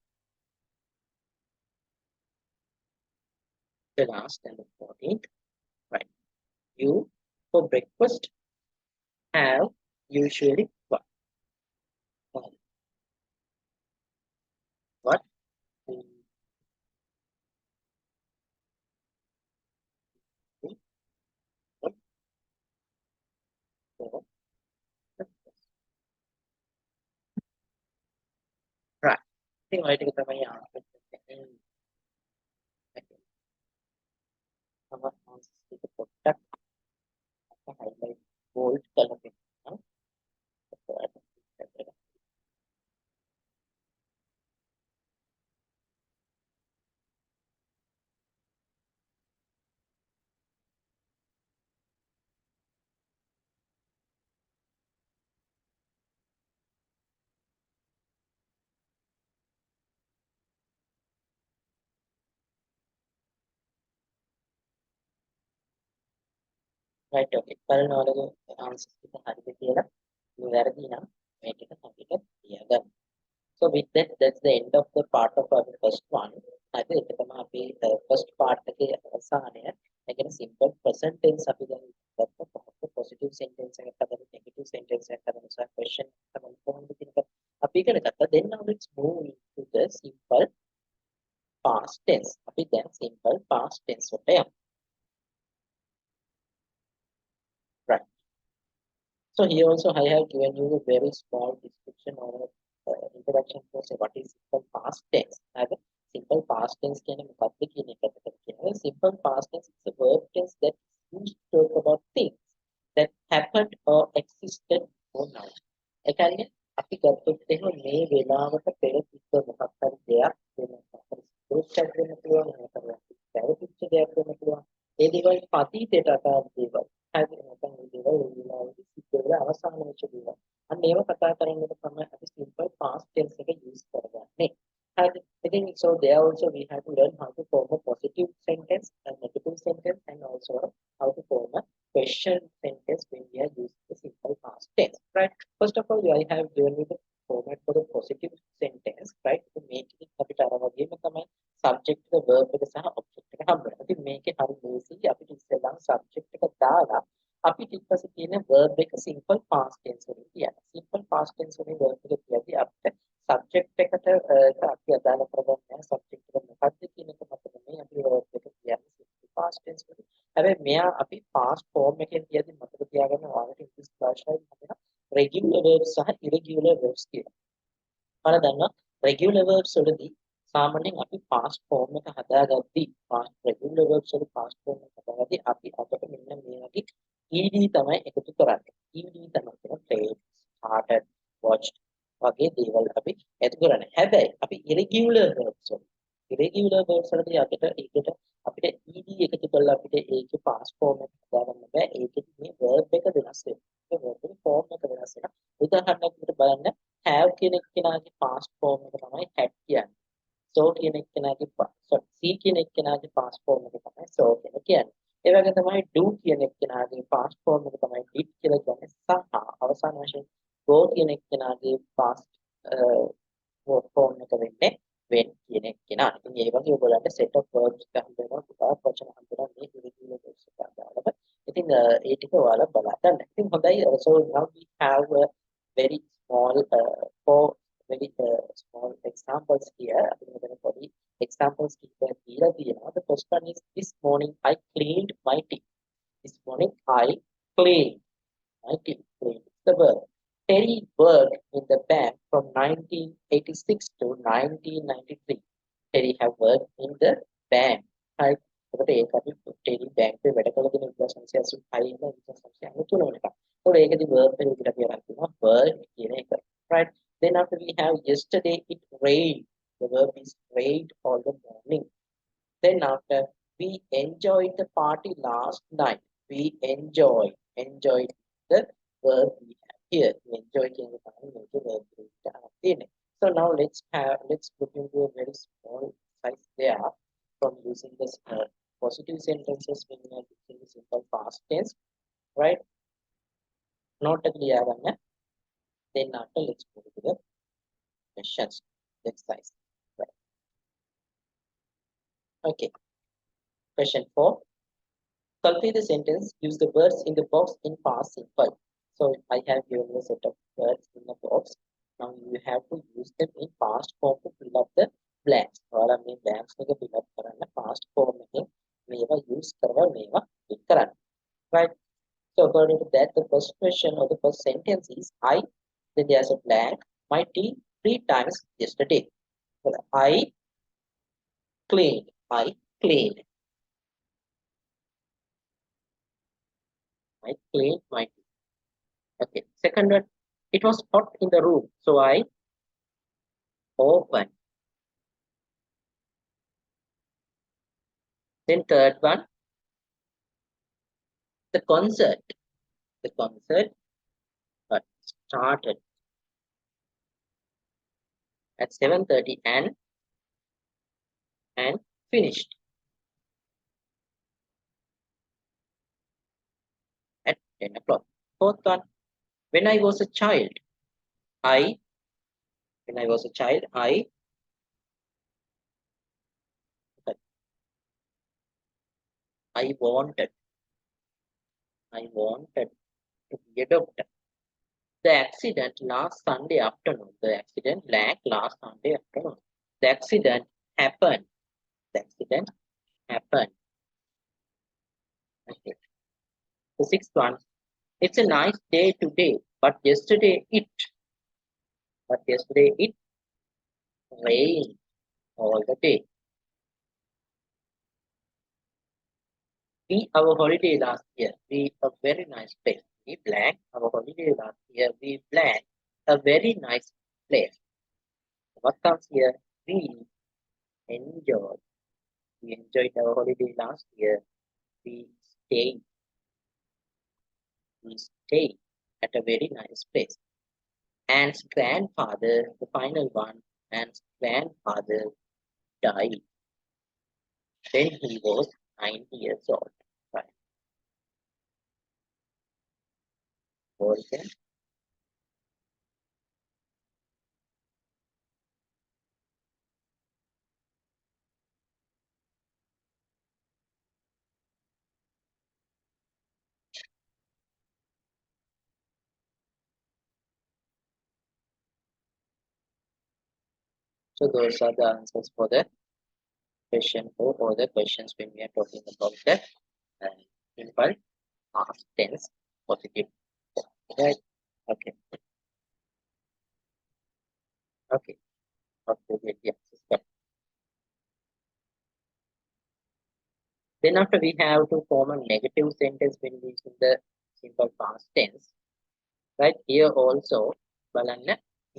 the last and the 14th? Right. You for breakfast have usually what? What? do you eat for breakfast? Right. ඉතින් ඔය ටික තමයි answer එක. තව answer ටික පොඩ්ඩක් highlight bold කරලා පෙන්නනවා. right okay. බලනවලු ආන්සර් ටික හරිද කියලා. මේ වැරදි නම් මේ ටික අපිට තියාගන්න. So with that, that's the end of the part of our first one. හරි ඒක තමයි අපි first part එකේ අවසානය. ඒ කියන්නේ simple present tense අපි දැන් ගත්ත කොහොමද positive sentence එකක් හදන්න negative sentence එකක් හදන්න සහ question එකක් හදන්න කොහොමද කියන එක අපි ඉගෙන ගත්තා. Then now let's move into the simple past tense. අපි දැන් simple past tense වලට යමු. Right. So here also I have given you a very small description or introduction to say what is simple past tense. Simple past tense කියන්නේ මොකක්ද කියන එකට කියනවා. Simple past tense is a verb tense that is used to talk about things that happened or existed or now. ඒ කියන්නේ අපි ගත්තොත් එහෙම මේ වෙලාවට පෙර තිබ්බ මොකක් හරි දෙයක් වෙනසක් වෙන්න පුළුවන් නැත්නම් පැවතිච්ච දෙයක් වෙන්න පුළුවන්. ඒ දේවල් අතීතයට අදාළ දේවල්. හරි නැත්නම් මේ දේවල් වෙලාවදී සිද්ධ වෙලා අවසන් වෙච්ච දේවල්. අන්න ඒව කතා කරනකොට තමයි අපි simple past tense එක use කරගන්නේ. And I think so there also we have to learn how to form a positive sentence, a negative sentence, and also how to form a question sentence when we are using the simple past tense. Right. First of all, I have given you the format for the positive sentence, right? To make it අපිට අර වගේම තමයි subject එක verb එක සහ object එක හම්බෙනවා. ඉතින් මේකේ හරි easy අපිට ඉස්සෙල්ලා subject එක දාලා අපි ඊට පස්සේ තියෙන verb එක simple past tense වලින් කියන්න. Simple past tense වලින් verb එක කියද්දී අපිට subject එකට අපි අදාළ කරගන්න subject එක මොකක්ද කියන එක මත තමයි අපි verb එක කියන්නේ simple past tense වලින්. හැබැයි මෙයා අපි past form එකෙන් කියද්දී මතක තියාගන්න ඔයාලට ඉංග්‍රීසි භාෂාවේ හදන regular verbs සහ irregular verbs කියලා. ඔයාලා දන්නවා regular verbs වලදී සාමාන්‍යයෙන් අපි past form එක හදාගද්දී past regular verbs වල past form එක හදාගද්දී අපි අපිට මෙන්න මේ වගේ ed තමයි එකතු කරන්නේ. ed තමයි කියන played, started, watched වගේ දේවල් අපි එකතු කරන්නේ. හැබැයි අපි irregular verbs වල වලදී අපිට ed එකතු කරලා අපිට ඒකේ past form එක හදාගන්න බෑ. ඒකෙදි මේ verb එක වෙනස් වෙනවා. ඒ verb එකේ form එක වෙනස් වෙනවා. උදාහරණයක් විදිහට බලන්න have කියන කෙනාගේ past form එක තමයි had කියන්නේ. so කියන එක්කෙනාගේ see කියන එක්කෙනාගේ past form එක තමයි so කියලා කියන්නේ. ඒ වගේ තමයි do කියන එක්කෙනාගේ past form එක තමයි did කියලා කියන්නේ. සහ අවසාන වශයෙන් go කියන එක්කෙනාගේ past form එක වෙන්නේ when කියන එක්කෙනා. ඉතින් ඒ වගේ ඔයගොල්ලන්ට set of verbs එක හම්බෙනවා. පුතා වචන හම්බෙනවා මේ irregular verbs එක අදාළව. ඉතින් ඒ ටික ඔයාලා බලා ගන්න. ඉතින් හොඳයි. so now we have a very small four very small examples here. Body examples here. The first one is this morning I cleaned my teeth. This morning I cleaned my teeth. Cleaned is the verb. Terry worked in the bank from 1986 to 1993. Terry have worked in the bank. Right? එතකොට ඒක අපි tele බැංකුවේ වැඩ කළ දින 1986 ඉඳන් 1993 වෙනකම්. ඒතකොට ඒකදී verb එක විදිහට අපි අරන් තියෙනවා work කියන එක. Right? Then after we have yesterday it rained. The verb is rained all the morning. Then after we enjoyed the party last night. We enjoyed the verb we have here. We enjoy කියන එක තමයි මේකේ verb එකට අරන් තියෙන්නේ. So now let's look into a very small size there from using this positive sentences when we are using the simple past tense, right? Not a clear one. Then after let's go to the questions exercise. Right. Okay. Question 4. Complete the sentence. Use the words in the box in past simple. So I have given you a set of words in the box. Now you have to use them in past form to fill up the blanks. ඔයාලා මේ blanks එක fill up කරන්න past form එකෙන් මේවා use කරලා මේවා fill කරන්න. Right? So according to that, the first question or the first sentence is then there's a blank. My tea 3 times yesterday. So I cleaned. I cleaned my tea. Okay. Second one, it was hot in the room, so I opened. Then third one, the concert started at 7:30 and finished at 10 o'clock. Fourth one, when I was a child, I wanted to be a doctor. The accident last Sunday afternoon. The accident happened. Okay. The sixth one. It's a nice day today, but yesterday it rained all the day. Our holiday last year. A very nice place. We planned our holiday last year. We planned a very nice place. What comes here? We enjoyed. We enjoyed our holiday last year. We stayed at a very nice place. Anne's grandfather, the final one, Anne's grandfather died when he was 9 years old. Right. Okay. So those are the answers for the question 4 or the questions when we are talking about the simple past tense positive. Right? Okay. Okay. Okay. Yeah. Then after we have to form a negative sentence when we use the simple past tense. Right here also බලන්න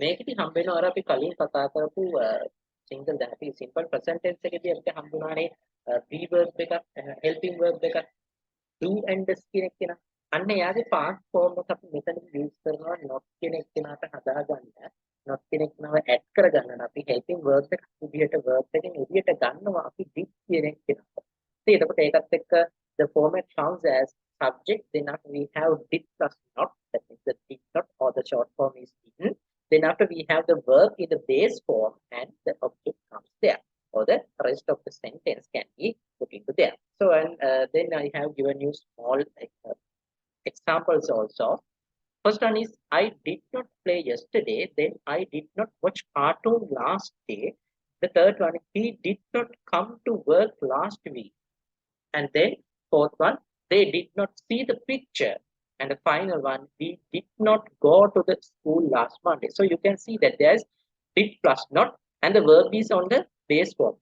මේකෙදි හම්බ වෙනවා අර අපි කලින් කතා කරපු single දැන් අපි simple present tense එකේදී අපිට හම්බුනානේ be verb එකක් helping verb එකක් do and does කියන එක නේ. අන්න එයාගේ past form එක අපි මෙතන use කරනවා not කියන එක කෙනාට හදාගන්න. not කියන එක නම add කරගන්න අපි helping verb එකක් විදිහට verb එකෙන් එළියට ගන්නවා අපි did කියන එක කෙනාට. ඉතින් එතකොට ඒකත් එක්ක the format comes as subject, then after we have did plus not, that means the did not or the short form is didn't. Then after we have the verb in the base form and the object comes there, or the rest of the sentence can be put into there. So and then I have given you small examples also. First one is I did not play yesterday, then I did not watch cartoon last day. The third one is he did not come to work last week. And then fourth one, they did not see the picture. And the final one, we did not go to the school last Monday. So you can see that there's did plus not, and the verb is on the base form.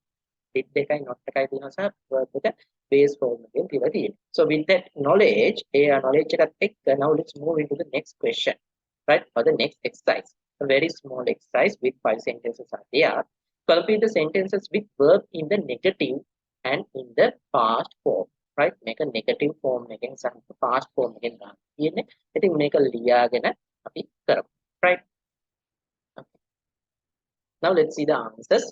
Did එකයි not එකයි තියෙනවා සහ verb එක base form එකෙන් තියලා තියෙනවා. So with that knowledge, knowledge එකත් එක්ක now let's move into the next question, right? For the next exercise, a very small exercise with 5 sentences are there. Complete the sentences with verb in the negative and in the past form, right? Make a negative form එකෙන් සහ past form එකෙන් ගන්න තියෙන්නේ. ඉතින් මේක ලියාගෙන අපි කරමු, right? Okay. Now let's see the answers.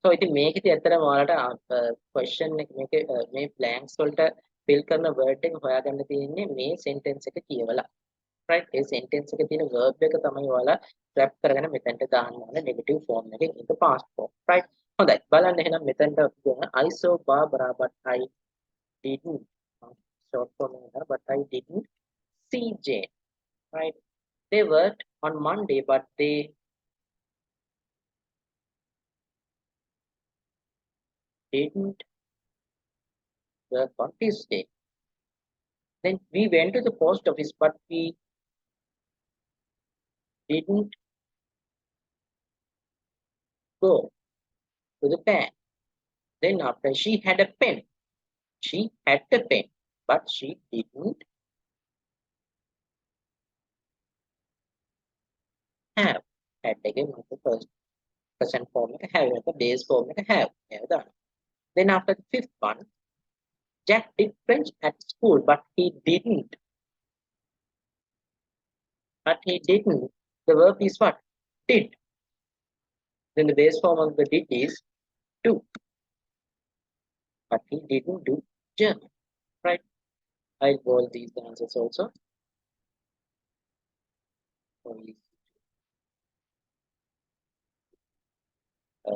So ඉතින් මේකෙදි ඇත්තටම ඔයාලට question එක මේකේ මේ blanks වලට fill කරන word එක හොයාගන්න තියෙන්නේ මේ sentence එක කියවලා, right? ඒ sentence එකේ තියෙන verb එක තමයි ඔයාලා wrap කරගෙන මෙතනට දාන්න ඕනේ negative form එකෙන් in the past form, right? හොඳයි බලන්න එහෙනම් මෙතනට I saw Barbara but I didn't short form but I didn't see Jane, right? They worked on Monday but they didn't work on Tuesday. Then we went to the post office but we didn't go to the bank. Then after she had a pen. She had the pen, but she didn't have. Had again the first present form have, the base form have. Then after the fifth one, Jack did French at school, but he didn't. But he didn't. The verb is what? Did. Then the base form of the did is do. But he didn't do German, right? I'll bold these answers also.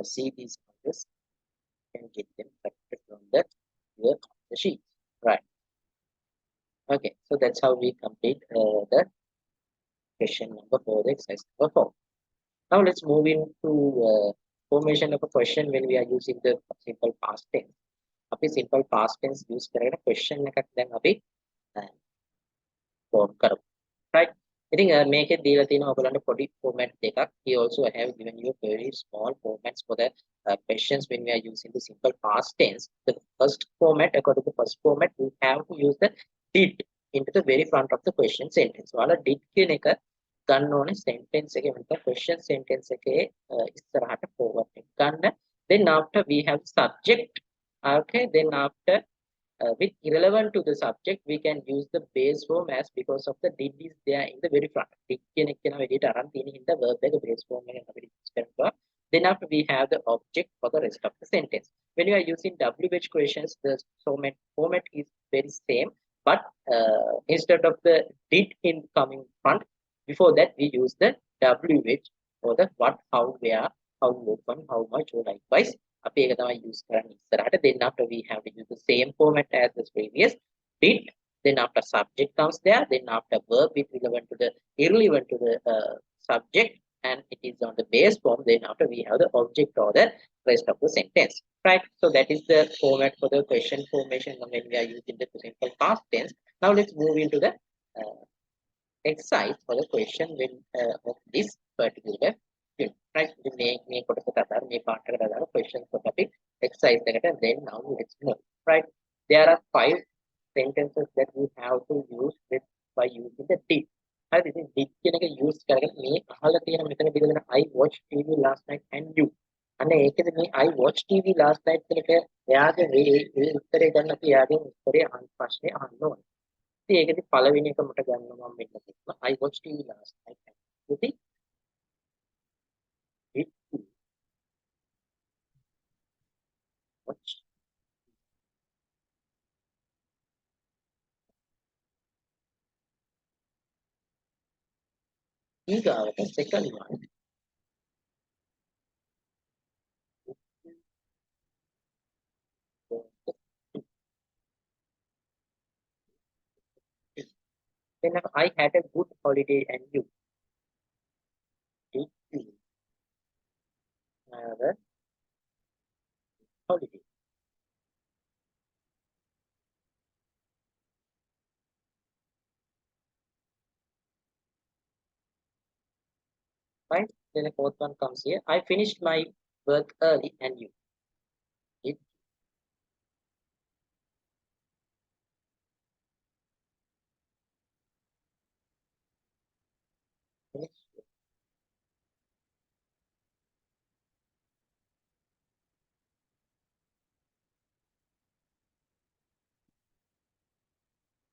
See these answers and get them corrected from the sheet, right? Okay, so that's how we complete the question number 4, the exercise number 4. Now let's move into formation of a question when we are using the simple past tense. අපි simple past tense use කරගෙන question එකක් දැන් අපි form කරමු, right? ඉතින් මේකේ දීලා තියෙනවා ඔයගලන්ට පොඩි format දෙකක්. He also have given you very small formats for the questions when we are using the simple past tense. The first format, according to the first format, we have to use the did into the very front of the question sentence. ඔයාලා did කියන එක ගන්න ඕනේ sentence එකේ වෙනත question sentence එකේ ඉස්සරහට forward එක ගන්න. Then after we have subject, okay, then after with irrelevant to the subject, we can use the base form as because of the did is there in the very front. Did කියන එක කියන විදිහට අරන් තියෙන හින්දා verb එක base form එකෙන් අපිට use කරනවා. Then after we have the object for the rest of the sentence. When you are using WH questions, the format is very same, but instead of the did in coming front, before that we use the WH for the what, how, where, how often, how much, or likewise. අපි ඒක තමයි use කරන්නේ ඉස්සරහට. Then after we have to use the same format as the previous did. Then after subject comes there. Then after verb is irrelevant to the subject, and it is on the base form. Then after we have the object or the rest of the sentence, right? So that is the format for the question formation when we are using the simple past tense. Now let's move into the exercise for the question when of this particular field, right? We make කොටස කතා මේ පාඩකට දාලා questions for topic exercise එකට. Then now let's move. right? There are 5 sentences that we have to use with by using the did. හරි ඉතින් did කියන එක use කරගෙන මේ අහලා තියෙන මෙතන පිළිගෙන I watched TV last night and you. අන්න ඒකද මේ I watched TV last night කියන එක එයාගේ මේ උත්තරේ ගන්න අපි එයාගෙන් උත්තරේ අහන්න ප්‍රශ්නේ අහන්න ඕනේ. ඉතින් ඒකදී පළවෙනි එක මට ගන්නවා මම මෙන්න තියෙනවා I watched TV last night. ඉතින් did you watch ඊගාවට second one then I had a good holiday and you. Did you have a holiday? Right? Then the fourth one comes here. I finished my work early and you. Did finish?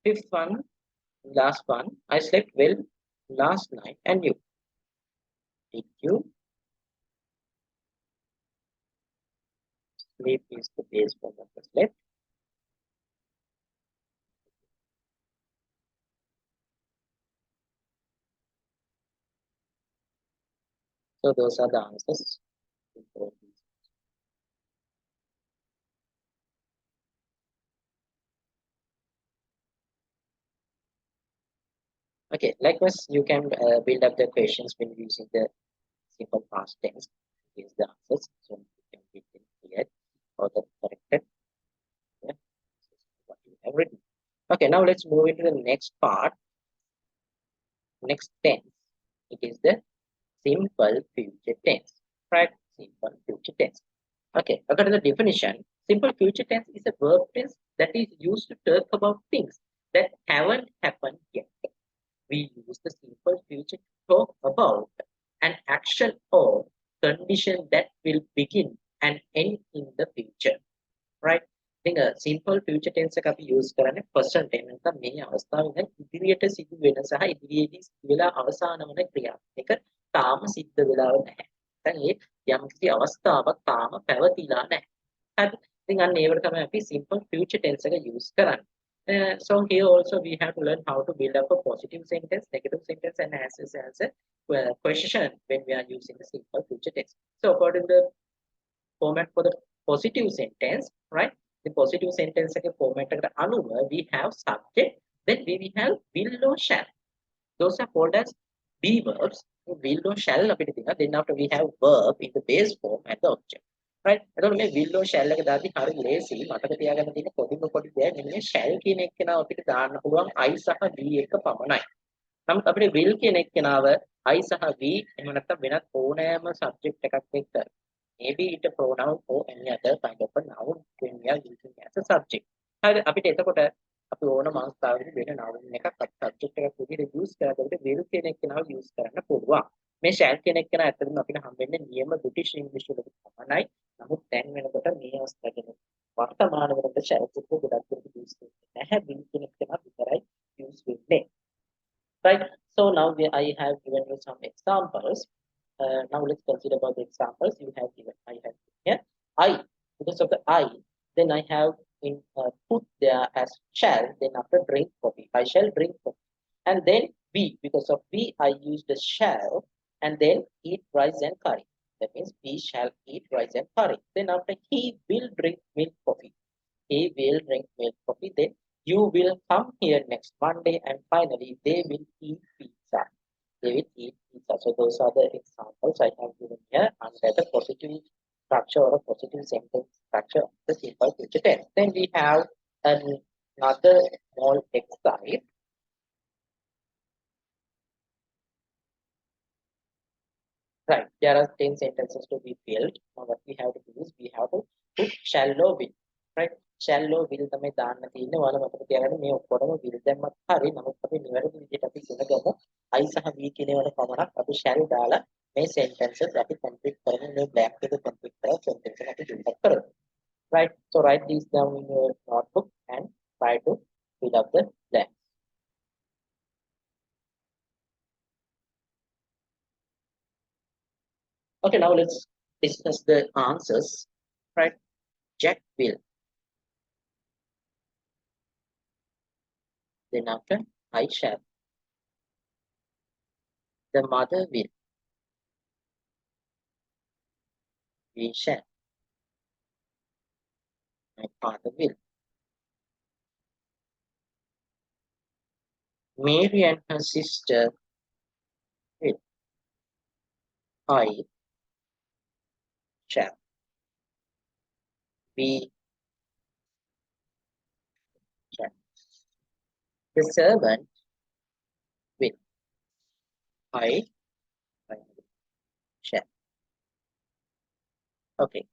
Fifth one, last one. I slept well last night and you. Did you? Sleep is the base form of the slept. So those are the answers. Okay, likewise, you can build up the questions when using the simple past tense. Here's the answers. So you can build it here or the corrected. Yeah, this is what you have written. Okay, now let's move into the next part. Next tense. It is the simple future tense. Right? Simple future tense. Okay, according to the definition, simple future tense is a verb tense that is used to talk about things that haven't happened yet. We use the simple future to talk about an action or condition that will begin and end in the future. Right? ඉතින් simple future tense එක අපි use කරන්නේ present tense නැත්නම් මේ අවස්ථාවේ ඉඳන් ඉදිරියට සිදු වෙන සහ ඉදිරියේදී සිදු වෙලා අවසාන වන ක්‍රියා. ඒක තාම සිද්ධ වෙලාව නැහැ. දැන් ඒ යම්කිසි අවස්ථාවක් තාම පැවතිලා නැහැ. හරි. ඉතින් අන්න ඒවට තමයි අපි simple future tense එක use කරන්නේ. So here also we have to learn how to build up a positive sentence, negative sentence, and as a question when we are using the simple future tense. So according to the format for the positive sentence, right? The positive sentence format we have subject, then we have will or shall. Those are called as be verbs. Will or shall then after we have verb in the base form and the object. Right? එතකොට මේ will or shall එක දාද්දි හරිය ලේසි මතක තියාගන්න තියෙන පොඩිම පොඩි දෙයක් මෙන්න මේ shall කියන එක්කෙනාව අපිට දාන්න පුළුවන් I සහ V එක පමණයි. නමුත් අපිට will කියන එක්කෙනාව I සහ V එහෙම නැත්නම් වෙනත් ඕනෑම subject එකක් එක්ක maybe it a pronoun or any other kind of a noun when we are using as a subject. හරි අපිට එතකොට අපි ඕන මාස්තාවකදී වෙන noun එකක් අපි subject එකක් විදිහට use කරද්දී will කියන එක්කෙනාව use කරන්න පුළුවන්. මේ shall කියන එක්කෙනා ඇත්තටම අපිට හම්බෙන්නේ නියම British English වලට පමණයි. නමුත් දැන් වෙනකොට මේ අවස්ථාවේ වර්තමාන වලට shall එක ගොඩක් දුරට use වෙන්නේ නැහැ. will කියන එක්කෙනා විතරයි use වෙන්නේ. Right? So now I have given you some examples. Now let's consider about the examples you have given. I have here I, because of the I, then I have in put there as shall, then after drink coffee, I shall drink coffee, and then we, because of we, I use the shall, and then eat rice and curry. That means we shall eat rice and curry. Then after he will drink milk coffee, he will drink milk coffee. Then you will come here next Monday, and finally they will eat pizza. They will eat pizza. So those are the examples I have given here under the positive structure or a positive sentence structure of the simple future tense. Then we have another small exercise. Right, there are 10 sentences to be filled. Now what we have to do is we have to put shallow will. Right. shallow will තමයි දාන්න තියෙන්නේ. ඔයාලා මතක තියාගන්න මේ ඔක්කොම will දැම්මත් හරි. නමුත් අපි නිවැරදි විදිහට අපි ඉගෙන ගමු. I සහ we කියන ඒවාට පමණක් අපි shall දාලා මේ sentences අපි complete කරමු. මේ blank එක complete කරලා sentence එක අපි build up කරමු. Right? So write these down in your notebook and try to fill up the blanks. Okay, now let's discuss the answers. Right? Jack will. Then after, I shall. The mother will. We shall. My father will. Mary and her sister will. I shall. We shall. The servant will. I shall. Okay,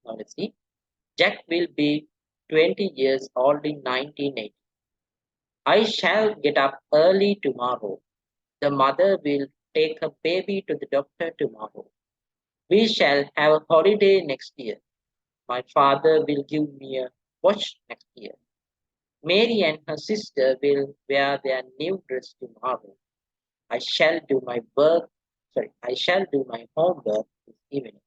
now let's see. Jack will be 20 years old in 1980. I shall get up early tomorrow. The mother will take her baby to the doctor tomorrow. We shall have a holiday next year. My father will give me a watch next year. Mary and her sister will wear their new dress tomorrow. I shall do my work. Sorry, I shall do my homework this evening.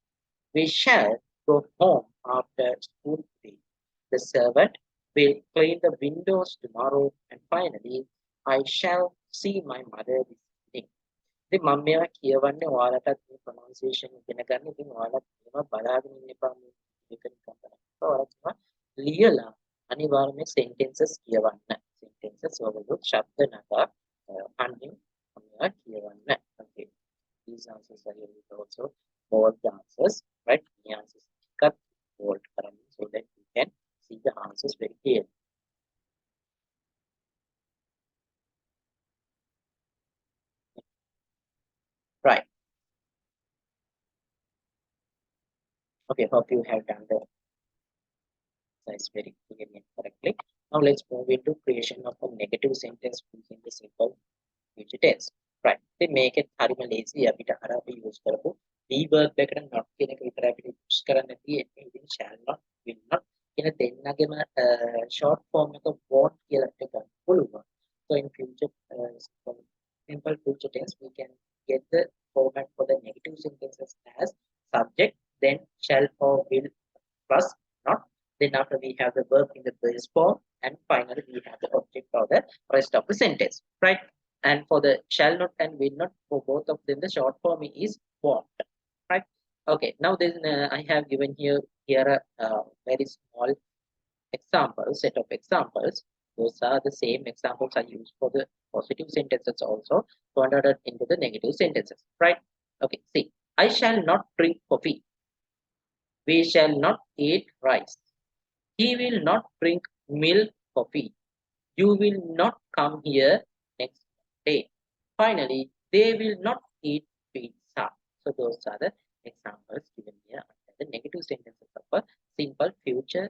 We shall go home after school today. The servant will clean the windows tomorrow. And finally, I shall see my mother this evening. ඉතින් මම මේවා කියවන්නේ ඔයාලටත් මේ pronunciation ඉගෙන ගන්න. ඉතින් ඔයාලත් මේවා බලාගෙන ඉන්න එපා මේ එක නිකන් බලන්න. ඔයාලත් ලියලා අනිවාර්යයෙන්ම sentences කියවන්න. sentences වලට ශබ්ද නගා අනින් මේවා කියවන්න. Okay. These answers are here also bold answers, right? The answers cut bold so that you can see the answers very clearly. Right. Okay, hope you have done the exercise very clearly and correctly. Now let's move into creation of a negative sentence using the simple future tense. Right. ඉතින් මේකෙත් හරිම ලේසි අපිට අර අපි use කරපු be verb එකට not කියන එක විතරයි අපිට use කරන්න තියෙන්නේ. ඉතින් shall not, will not කියන දෙන්නගෙම short form එක won't කියලා අපිට ගන්න පුළුවන්. So in future simple future tense we can get the format for the negative sentences as subject, then shall or will plus not. Then after we have the verb in the base form, and finally we have the object for the rest of the sentence, right? And for the shall not and will not, for both of them, the short form is won't, right? Okay, now then I have given here a very small example, set of examples. Those are the same examples I use for the positive sentences also converted into the negative sentences, right? Okay, see, I shall not drink coffee. We shall not eat rice. He will not drink milk coffee. You will not come here next day. Finally, they will not eat pizza. So those are the examples given here under the negative sentences of a simple future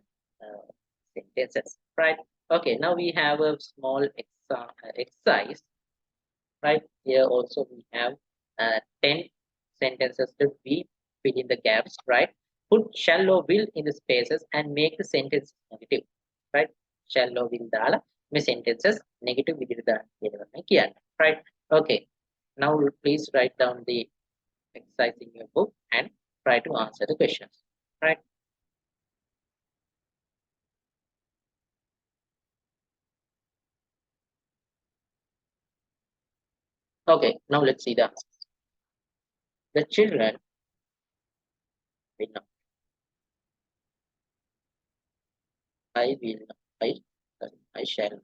sentences, right? Okay, now we have a small exercise, right? Here also we have 10 sentences to be fill in the gaps, right? Put shall or will in the spaces and make the sentence negative, right? Shall or will දාලා මේ sentences negative විදිහට දාන්න කියනවා කියන්නේ, right? Okay, now please write down the exercise in your book and try to answer the questions, right? Okay, now let's see the answers. The children will not. I will not. I shall.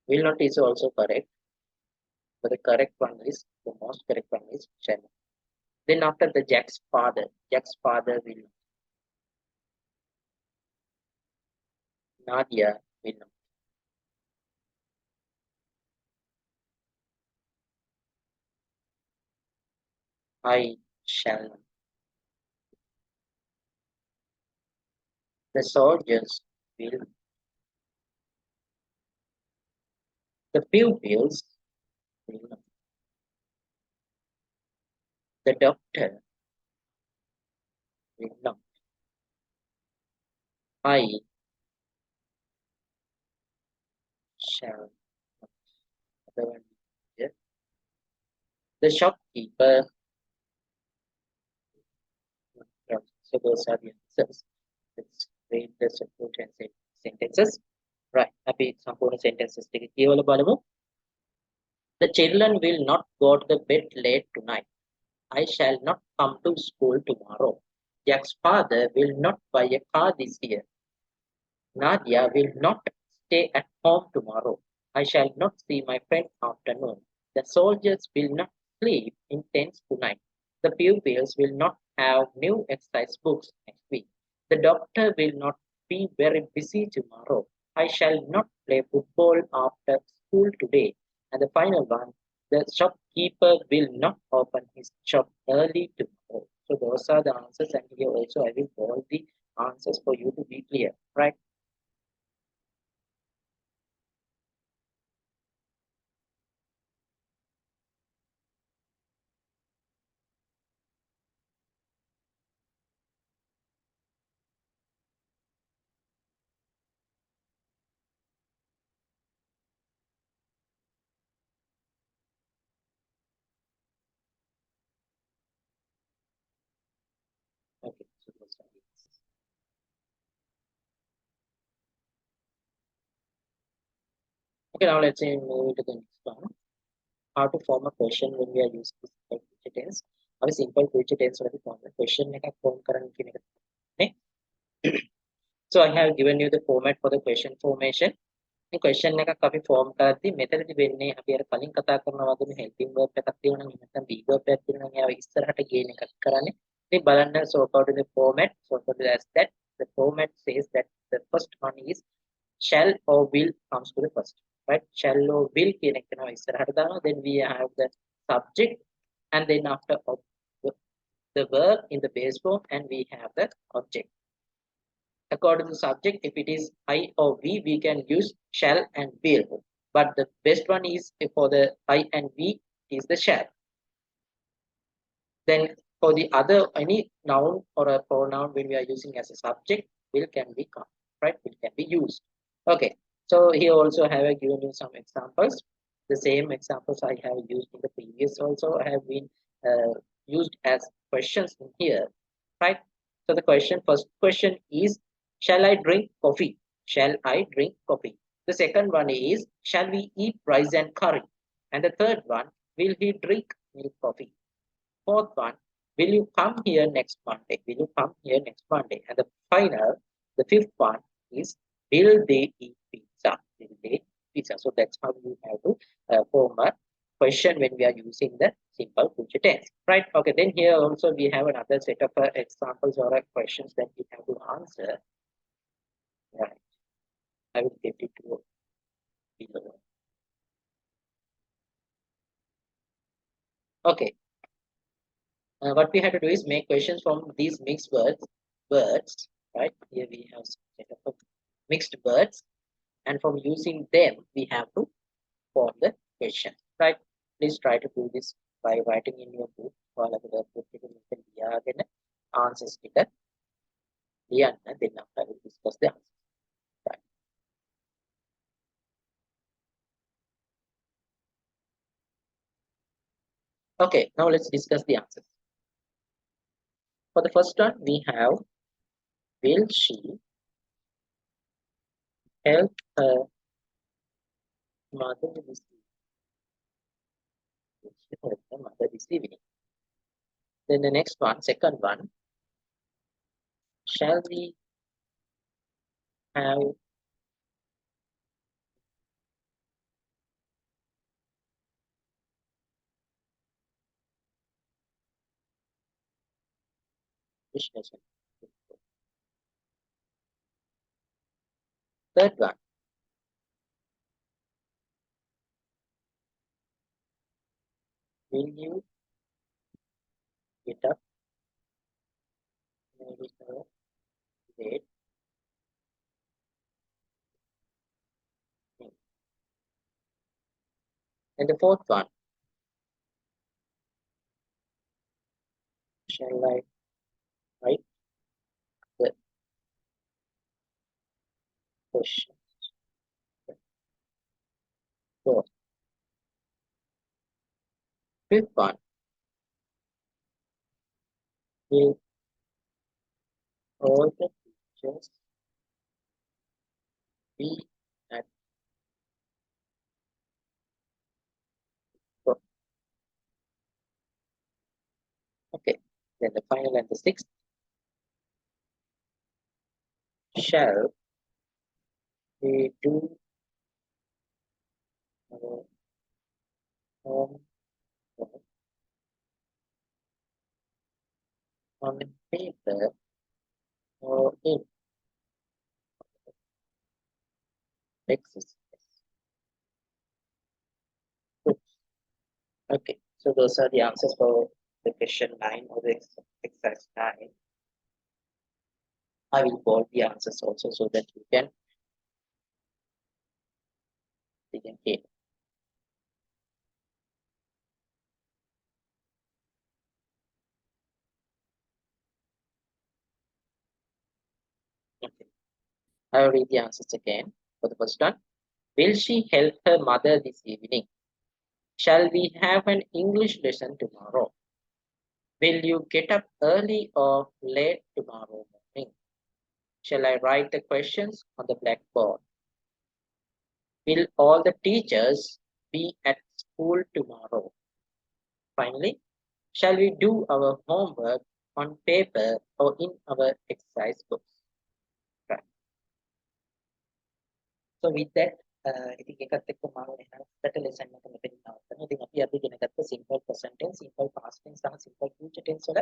Will not is also correct, but the correct one is, the most correct one is shall. Then after the Jack's father will not. Nadia will not. I shall not. The soldiers will, the pupils will not. The doctor will not. I shall not. The one here. The shopkeeper will not. So those are the answers. Let's read the support and sentences. Right. අපි සම්පූර්ණ sentences ටික කියවලා බලමු. The children will not go to the bed late tonight. I shall not come to school tomorrow. Jack's father will not buy a car this year. Nadia will not stay at home tomorrow. I shall not see my friend afternoon. The soldiers will not sleep in tents tonight. The pupils will not have new exercise books next week. The doctor will not be very busy tomorrow. I shall not play football after school today. And the final one, the shopkeeper will not open his shop early tomorrow. So those are the answers, and here also I will call the answers for you to be clear, right? Okay, so those are the answers. Okay, now let's say move to the next one. How to form a question when we are using simple future tense. අපි simple future tense වලදී form question එකක් form කරන්න කියන එක නේ. So I have given you the format for the question formation. මේ question එකක් අපි form කරද්දී මෙතනදී වෙන්නේ අපි අර කලින් කතා කරනවා වගේම helping verb එකක් තියෙනවා නම් නැත්නම් be verb එකක් තියෙනවා නම් ඒවා ඉස්සරහට ගේන එකක් කරන්නේ. ඉතින් බලන්න so according to the format, so according as that the format says that the first one is shall or will comes to the first, right? Shall or will කියන එක තමයි ඉස්සරහට දානවා. Then we have the subject, and then after the verb in the base form, and we have the object. According to subject, if it is I or we can use shall and will. But the best one is for the I and we is the shall. Then for the other, any noun or a pronoun when we are using as a subject, will can be right? Will can be used. Okay. So here also I have given you some examples. The same examples I have used in the previous also have been used as questions in here, right? So the first question is, shall I drink coffee? Shall I drink coffee? The second one is, shall we eat rice and curry? And the third one, will he drink milk coffee? Fourth one, will you come here next Monday? Will you come here next Monday? And the fifth one is, will they eat pizza? Will they eat pizza? So that's how you have to form a question when we are using the simple future tense, right? Okay, then here also we have another set of examples or questions that we have to answer, right? I will get it to below. Okay, what we have to do is make questions from these mixed words, right? Here we have set of mixed words, and from using them we have to form the question, right? Please try to do this by writing in your book. Answers ටික ලියන්න, then after I will discuss the answers. Right. Okay, now let's discuss the answers. For the first one, we have, will she help her mother this evening? Will she help her mother this evening? Then the next one, second one, shall we have discussion? Third one, will you get up, maybe her bed And the fourth one, shall I write the question? Fourth. Fifth one, will all the teachers be at work? Okay. Then the final and the sixth, shall we do our homework on paper or in exercise? Good. Okay, so those are the answers for the question 9 or the exercise 9. I will bold the answers also so that you can hear. Okay. I will read the answers again. For the first one, will she help her mother this evening? Shall we have an English lesson tomorrow? Will you get up early or late tomorrow morning? Shall I write the questions on the blackboard? Will all the teachers be at school tomorrow? Finally, shall we do our homework on paper or in our exercise books? Right. So with that, ඉතින් ඒකත් එක්ක මම එහාට lesson එක මෙතනින් නවත්තනවා. ඉතින් අපි අද ඉගෙන ගත්ත simple present tense, simple past tense සහ simple future tense වල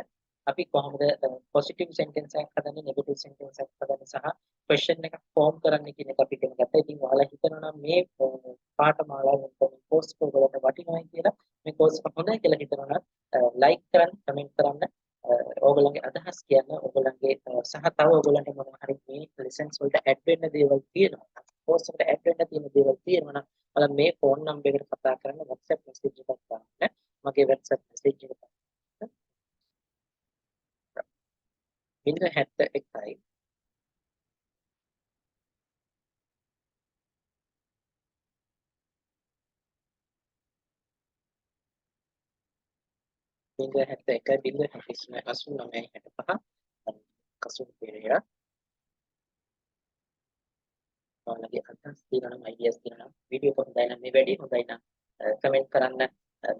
අපි කොහොමද positive sentence එකක් හදන්නේ, negative sentence එකක් හදන්නේ සහ question එකක් form කරන්නේ කියන එක අපි ඉගෙන ගත්තා. ඉතින් ඔයාලා හිතනවා නම් මේ පාඨමාලාවෙන් මේ course එක ඔයාලට වටිනවයි කියලා, මේ course එක හොඳයි කියලා හිතනවා නම් like කරන්න, comment කරන්න, ඕගොල්ලන්ගේ අදහස් කියන්න, ඕගොල්ලන්ගේ සහ තව ඕගොල්ලන්ට මොනවා හරි මේ lessons වලට add වෙන්න දේවල් තියෙනවා. course එකට add වෙන්න තියෙන දේවල් තියෙනවා නම් ඔයාලා මේ phone number එකට කතා කරන්න, WhatsApp message එකක් දාන්න. මගේ WhatsApp message එක දාන්න. 071 071 069 65 කසුන් පෙරේරා. ඔයාලගේ අදහස් තියෙනවා නම් ideas තියෙනවා නම් වීඩියෝ එක හොඳයි නම් මේ වැඩි හොඳයි නම් කමෙන්ට් කරන්න,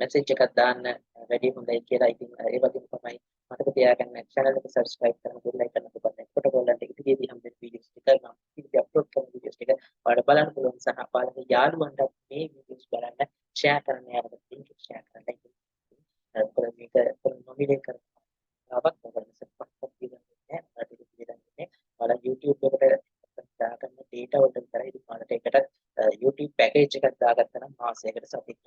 message එකක් දාන්න වැඩි හොඳයි කියලා. ඉතින් ඒ වගේම තමයි මතක තියාගන්න channel එක subscribe කරන්න, bell icon එක ඔබත් එක්කොට ඔයාලන්ට ඉදිරියේදී හම්බෙන videos ටික මම ඉදිරියට අප්ලෝඩ් කරන videos ටික ඔයාලට බලන්න පුළුවන් සහ ඔයාලගේ යාළුවන්ට මේ videos බලන්න share කරන්න, යාළුවන්ට link එක share කරන්න. මේක නොමිලේ කරනවාවක් ඔයාලට සපෝට් දෙන්නේ නැහැ. ඔයාලා YouTube එකට දාගන්න data වලට විතරයි. ඉතින් ඔයාලට ඒකට YouTube package එකක් දාගත්තා නම් මාසයකට සතියකට